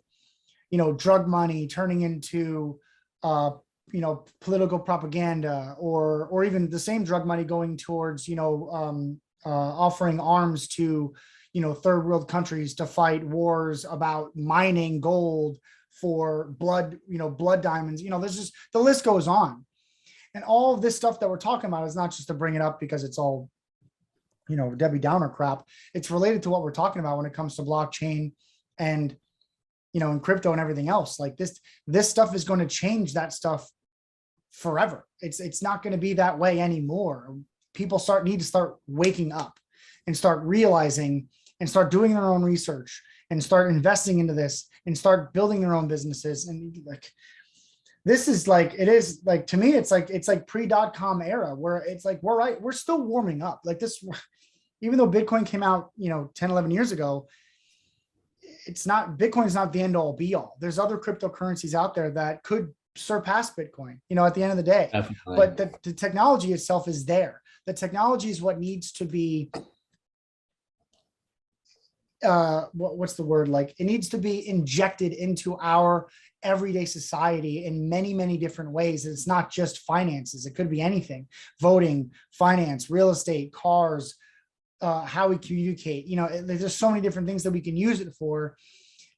you know, drug money turning into, you know, political propaganda, or even the same drug money going towards, you know, offering arms to, you know, third world countries to fight wars about mining gold for blood, you know, blood diamonds. You know, there's just, the list goes on. And all of this stuff that we're talking about is not just to bring it up because it's all, you know, Debbie Downer crap. It's related to what we're talking about when it comes to blockchain and, you know, and crypto and everything else. Like this stuff is going to change that stuff forever. It's not going to be that way anymore. People need to start waking up and start realizing and start doing their own research and start investing into this and start building their own businesses. And like, this is like, it is like, to me, it's like pre-.com era where it's like, we're still warming up like this. Even though Bitcoin came out, you know, 10, 11 years ago, Bitcoin's not the end all be all. There's other cryptocurrencies out there that could surpass Bitcoin, you know, at the end of the day. Definitely. But the technology itself is there. The technology is what needs to be, what's the word? Like, it needs to be injected into our everyday society in many, many different ways. It's not just finances. It could be anything: voting, finance, real estate, cars, how we communicate. You know, there's so many different things that we can use it for,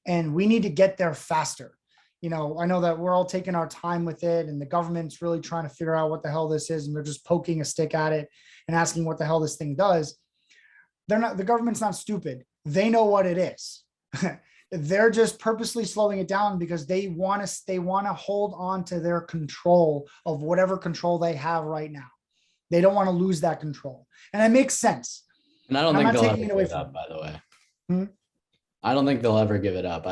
and we need to get there faster. You know, I know that we're all taking our time with it, and the government's really trying to figure out what the hell this is, and they're just poking a stick at it and asking what the hell this thing does. The government's not stupid. They know what it is. They're just purposely slowing it down because they want to hold on to their control of whatever control they have right now. They don't want to lose that control. And it makes sense. And I don't think they'll ever give it up, by the way. I don't think they'll ever give it up.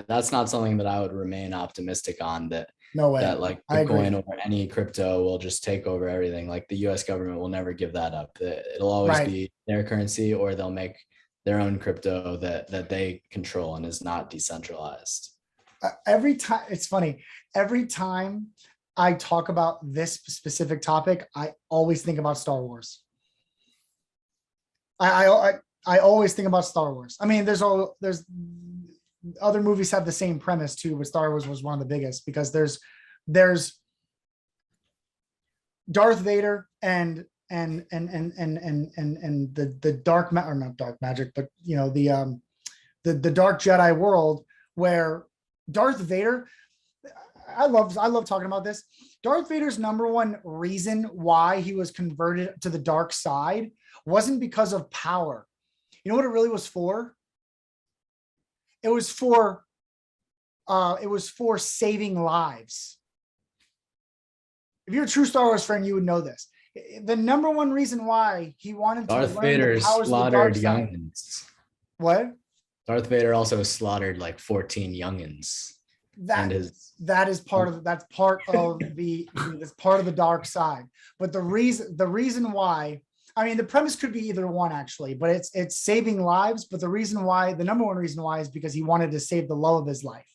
That's not something that I would remain optimistic on, that no way. That like Bitcoin or any crypto will just take over everything. Like the US government will never give that up. It'll always be their currency, or they'll make their own crypto that they control and is not decentralized. Every time, it's funny, every time I talk about this specific topic, I always think about Star Wars. I always think about Star Wars. I mean, there's other movies have the same premise too, but Star Wars was one of the biggest because there's Darth Vader and the dark or not dark magic, but you know, the dark Jedi world where Darth Vader, I love talking about this. Darth Vader's number one reason why he was converted to the dark side wasn't because of power. You know what it really was for? It was for saving lives. If you're a true Star Wars fan, you would know this. The number one reason why he wanted Darth to learn Vader the powers slaughtered of the dark youngins. side. What? Darth Vader also slaughtered like 14 youngins. That's part of the dark side. But the reason why, I mean, the premise could be either one actually, but it's saving lives. But the number one reason why is because he wanted to save the love of his life.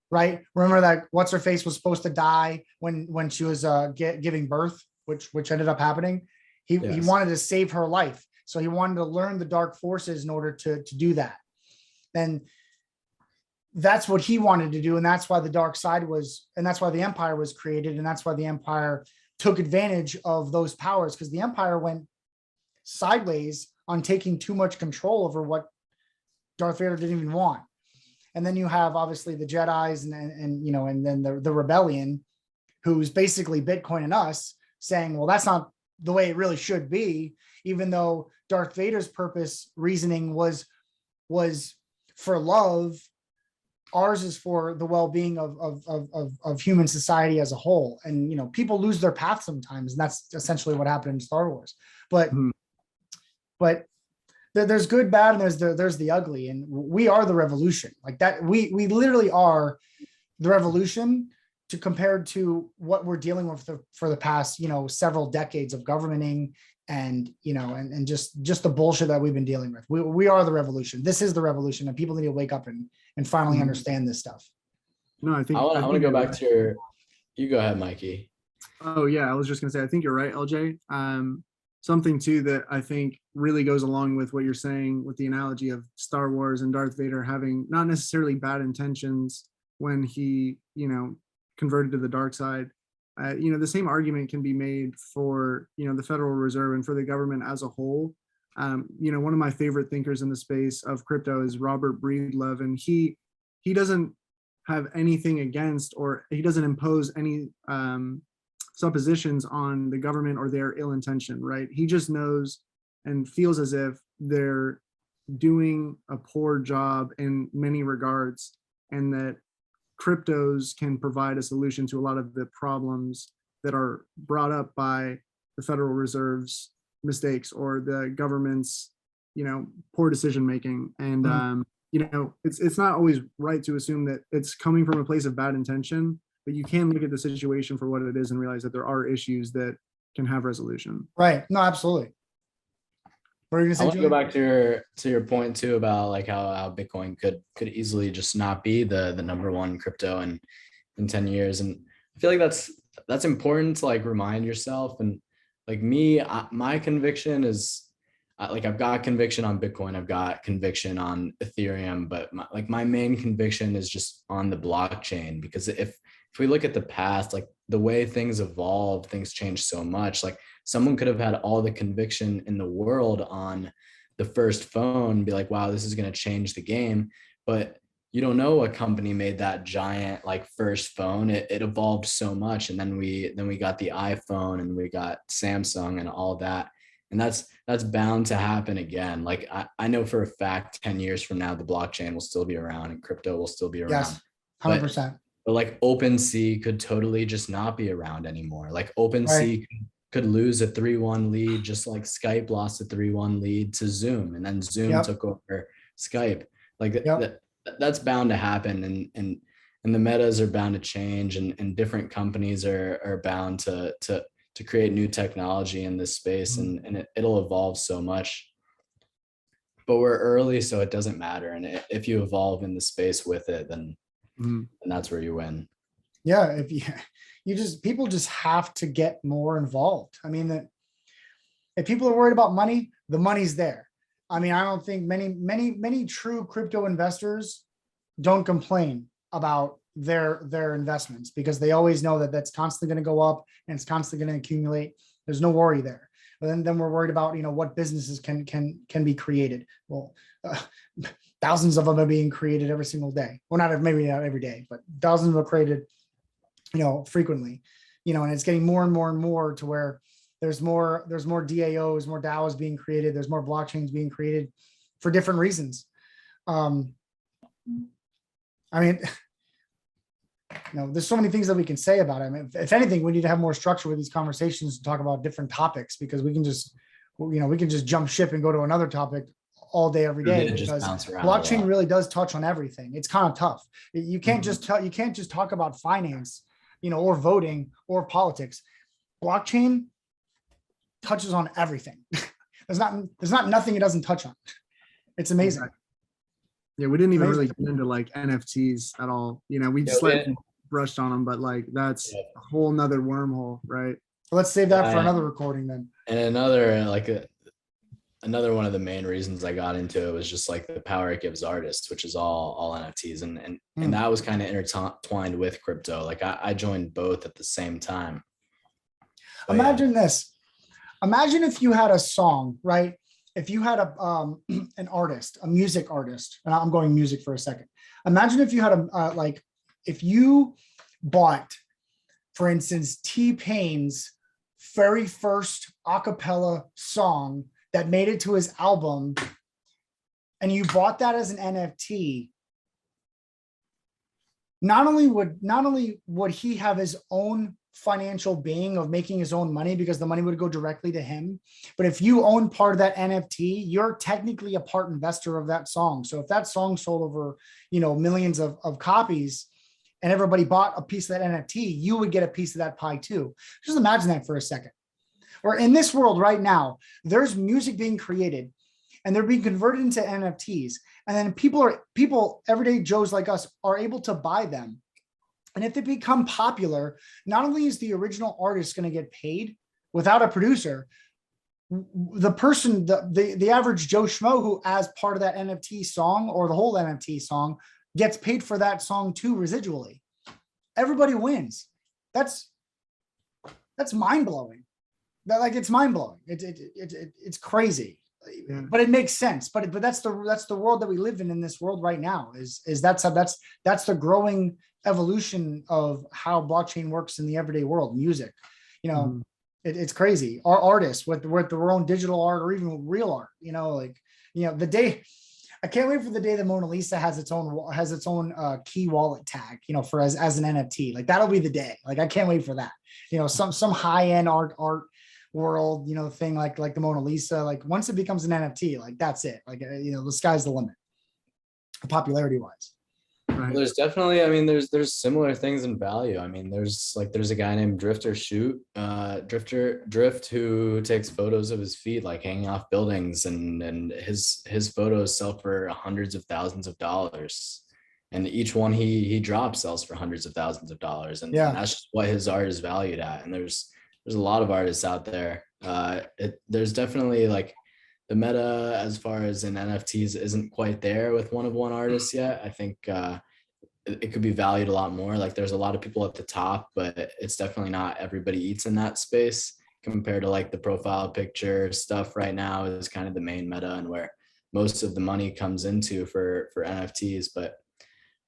right? Remember that what's her face was supposed to die when she was giving birth, which ended up happening. He wanted to save her life, so he wanted to learn the dark forces in order to do that. And that's what he wanted to do, and that's why the dark side was, and that's why the empire was created, and that's why the empire took advantage of those powers, because the empire went sideways on taking too much control over what Darth Vader didn't even want. And then you have obviously the Jedis and then the rebellion, who's basically Bitcoin and us, saying, well, that's not the way it really should be, even though Darth Vader's reasoning was for love. Ours is for the well-being of human society as a whole. And people lose their path sometimes, and that's essentially what happened in Star Wars. But there's good, bad, and there's the ugly, and we are the revolution. Like that, we literally are the revolution compared to what we're dealing with for the past several decades of governing and just the bullshit that we've been dealing with. We are the revolution. This is the revolution, and people need to wake up and finally understand this stuff. No, I want to go back to you go ahead, Mikey. Oh yeah, I was just gonna say, I think you're right, LJ. Something too that I think really goes along with what you're saying with the analogy of Star Wars and Darth Vader having not necessarily bad intentions when he, converted to the dark side. The same argument can be made for, the Federal Reserve and for the government as a whole. One of my favorite thinkers in the space of crypto is Robert Breedlove, and he doesn't have anything against, or he doesn't impose any suppositions on the government or their ill intention, right? He just knows and feels as if they're doing a poor job in many regards, and that cryptos can provide a solution to a lot of the problems that are brought up by the Federal Reserve's mistakes or the government's, poor decision making. And it's not always right to assume that it's coming from a place of bad intention, but you can look at the situation for what it is and realize that there are issues that can have resolution. Right. No, absolutely. I want to go back to your point too about like how Bitcoin could easily just not be the number one crypto in 10 years. And I feel like that's important to like remind yourself. And like me, my conviction is I've got conviction on Bitcoin, I've got conviction on Ethereum, but my main conviction is just on the blockchain, because if we look at the past, like the way things evolved, things changed so much. Like someone could have had all the conviction in the world on the first phone, be like, wow, this is going to change the game. But you don't know what company made that giant like first phone. It evolved so much. And then we got the iPhone, and we got Samsung and all that. And that's bound to happen again. Like I know for a fact 10 years from now, the blockchain will still be around and crypto will still be around. Yes, 100%. But like OpenSea could totally just not be around anymore. Like OpenSea could lose a 3-1 lead, just like Skype lost a 3-1 lead to Zoom, and then Zoom took over Skype. Like that's bound to happen, and the metas are bound to change, and different companies are bound to create new technology in this space, and it'll evolve so much. But we're early, so it doesn't matter. And if you evolve in the space with it, then and that's where you win. Yeah, if people just have to get more involved. I mean, if people are worried about money, the money's there. I mean, I don't think many true crypto investors don't complain about their investments, because they always know that that's constantly going to go up and it's constantly going to accumulate. There's no worry there. But then we're worried about what businesses can be created. Well, thousands of them are being created every single day. Well, maybe not every day, but thousands are created, frequently, and it's getting more and more and more to where there's more DAOs, more DAOs being created. There's more blockchains being created for different reasons. I mean, there's so many things that we can say about it. I mean, if anything, we need to have more structure with these conversations to talk about different topics, because we can just jump ship and go to another topic all day, every day, because blockchain really does touch on everything. It's kind of tough. You can't just talk about finance, or voting or politics. Blockchain touches on everything. There's not nothing it doesn't touch on. It's amazing. Yeah, we didn't even Amazing. really get into like NFTs at all. You know, we Yeah, just like brushed on them, but like that's Yeah. a whole nother wormhole, right? Let's save that for Yeah. another recording then. And another one of the main reasons I got into it was just like the power it gives artists, which is all NFTs. And that was kind of intertwined with crypto. Like I joined both at the same time. But Imagine this. Imagine if you had a song, right? If you had an artist, a music artist, and I'm going music for a second. Imagine if you had like if you bought, for instance, T-Pain's very first a cappella song that made it to his album, and you bought that as an NFT. Not only would he have his own financial being of making his own money because the money would go directly to him, but if you own part of that NFT, you're technically a part investor of that song. So if that song sold over, millions of copies and everybody bought a piece of that NFT, you would get a piece of that pie too. Just imagine that for a second. Or in this world right now, there's music being created and they're being converted into NFTs. And then people, everyday Joes like us, are able to buy them. And if they become popular, not only is the original artist going to get paid without a producer, the person, the average Joe Schmo who, as part of that NFT song or the whole NFT song, gets paid for that song too residually. Everybody wins. That's mind blowing. It's mind blowing. It's crazy. Yeah. But it makes sense. But that's the world that we live in this world right now. Is that's the growing evolution of how blockchain works in the everyday world. Music, it's crazy. Our artists with their own digital art or even real art. The day. I can't wait for the day that Mona Lisa has its own key wallet tag. For as an NFT. Like that'll be the day. Like I can't wait for that. Some high end art world, thing like the Mona Lisa. Like once it becomes an NFT, like that's it. Like the sky's the limit, popularity wise. Right. There's definitely, there's similar things in value. There's a guy named Drift who takes photos of his feet, like hanging off buildings, and his photos sell for hundreds of thousands of dollars. And each one he drops sells for hundreds of thousands of dollars. And that's just what his art is valued at. And there's a lot of artists out there. There's definitely like the meta as far as in NFTs isn't quite there with one artists yet. I think it could be valued a lot more. Like there's a lot of people at the top, but it's definitely not everybody eats in that space compared to like the profile picture stuff right now is kind of the main meta and where most of the money comes into for NFTs. But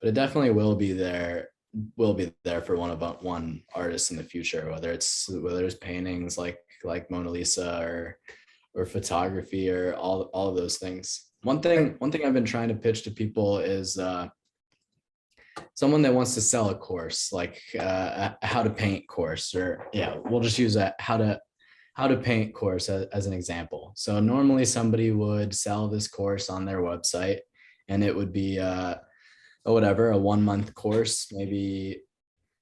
it definitely will be there for one artist in the future, whether it's paintings like Mona Lisa or photography or all of those things. One thing I've been trying to pitch to people is someone that wants to sell a course, like a how to paint course, or we'll just use a how to paint course as an example. So normally somebody would sell this course on their website and it would be a 1-month course. Maybe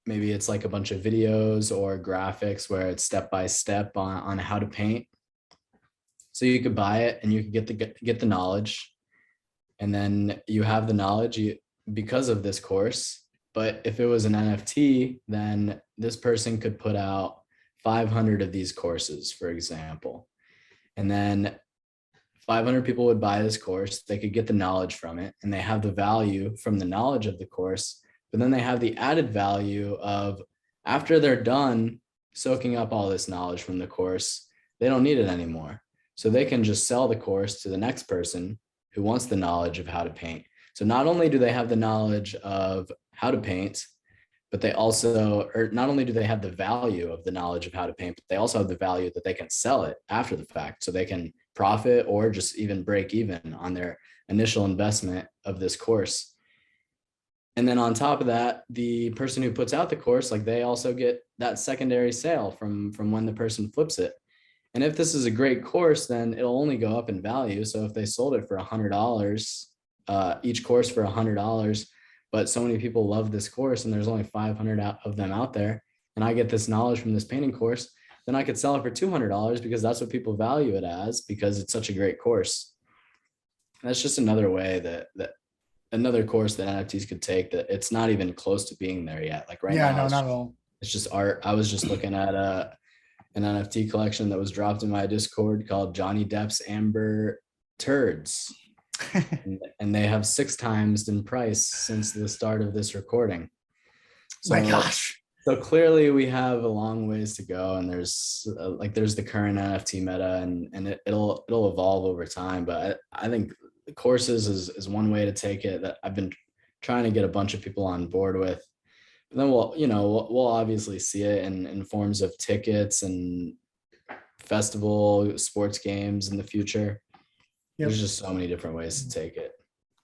it's like a bunch of videos or graphics where it's step-by-step on how to paint. So you could buy it and you could get the knowledge, and then you have the knowledge because of this course. But if it was an NFT, then this person could put out 500 of these courses, for example, and then 500 people would buy this course. They could get the knowledge from it, and they have the value from the knowledge of the course. But then they have the added value of, after they're done soaking up all this knowledge from the course, they don't need it anymore. So they can just sell the course to the next person who wants the knowledge of how to paint. So not only do they have the knowledge of how to paint, but not only do they have the value of the knowledge of how to paint, but they also have the value that they can sell it after the fact. So they can profit or just even break even on their initial investment of this course. And then on top of that, the person who puts out the course, like they also get that secondary sale from when the person flips it. And if this is a great course, then it'll only go up in value. So if they sold it for $100, each course for $100, but so many people love this course and there's only 500 of them out there, and I get this knowledge from this painting course, then I could sell it for $200 because that's what people value it as, because it's such a great course. That's just another way that another course that NFTs could take that it's not even close to being there yet. Like right Yeah, now, no, it's not just, at all. it's just art. I was just looking at an NFT collection that was dropped in my Discord called Johnny Depp's Amber Turds. And they have 6 times in price since the start of this recording. So, My gosh. so clearly we have a long ways to go, and there's there's the current NFT meta, and it'll evolve over time. But I think courses is one way to take it that I've been trying to get a bunch of people on board with. But then we'll obviously see it in forms of tickets and festival sports games in the future. Yep. There's just so many different ways to take it.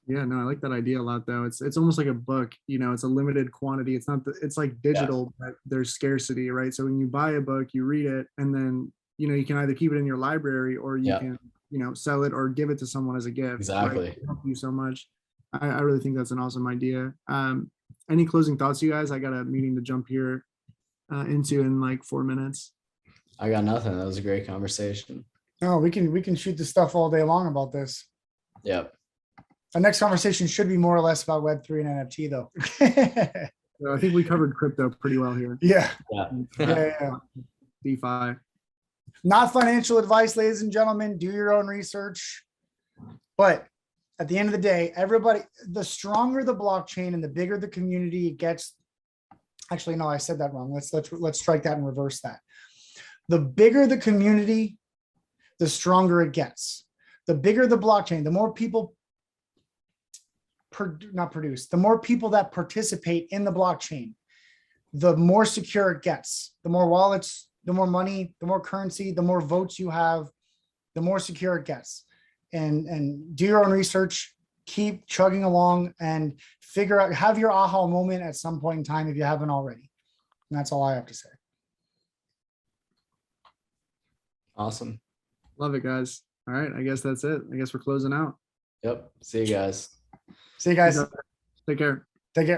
Yeah, no, I like that idea a lot though. It's almost like a book, you know, it's a limited quantity. It's not it's like digital, but there's scarcity, right? So when you buy a book, you read it, and then, you know, you can either keep it in your library or you can, you know, sell it or give it to someone as a gift. Exactly. Right? It helps you so much. I really think that's an awesome idea. Any closing thoughts, you guys? I got a meeting to jump here into in like 4 minutes. I got nothing. That was a great conversation. No, we can shoot the stuff all day long about this. Yep. Our next conversation should be more or less about Web3 and NFT though. So I think we covered crypto pretty well here. Yeah. Yeah. DeFi. Not financial advice, ladies and gentlemen. Do your own research. But at the end of the day, everybody, the stronger the blockchain and the bigger the community gets. Actually, no, I said that wrong. Let's strike that and reverse that. The bigger the community, the stronger it gets. The bigger the blockchain, the more people the more people that participate in the blockchain, the more secure it gets. The more wallets, the more money, the more currency, the more votes you have, the more secure it gets. And do your own research, keep chugging along, and figure out, have your aha moment at some point in time if you haven't already. And that's all I have to say. Awesome. Love it, guys. All right, I guess that's it. I guess we're closing out. Yep. See you guys. See you guys. Take care.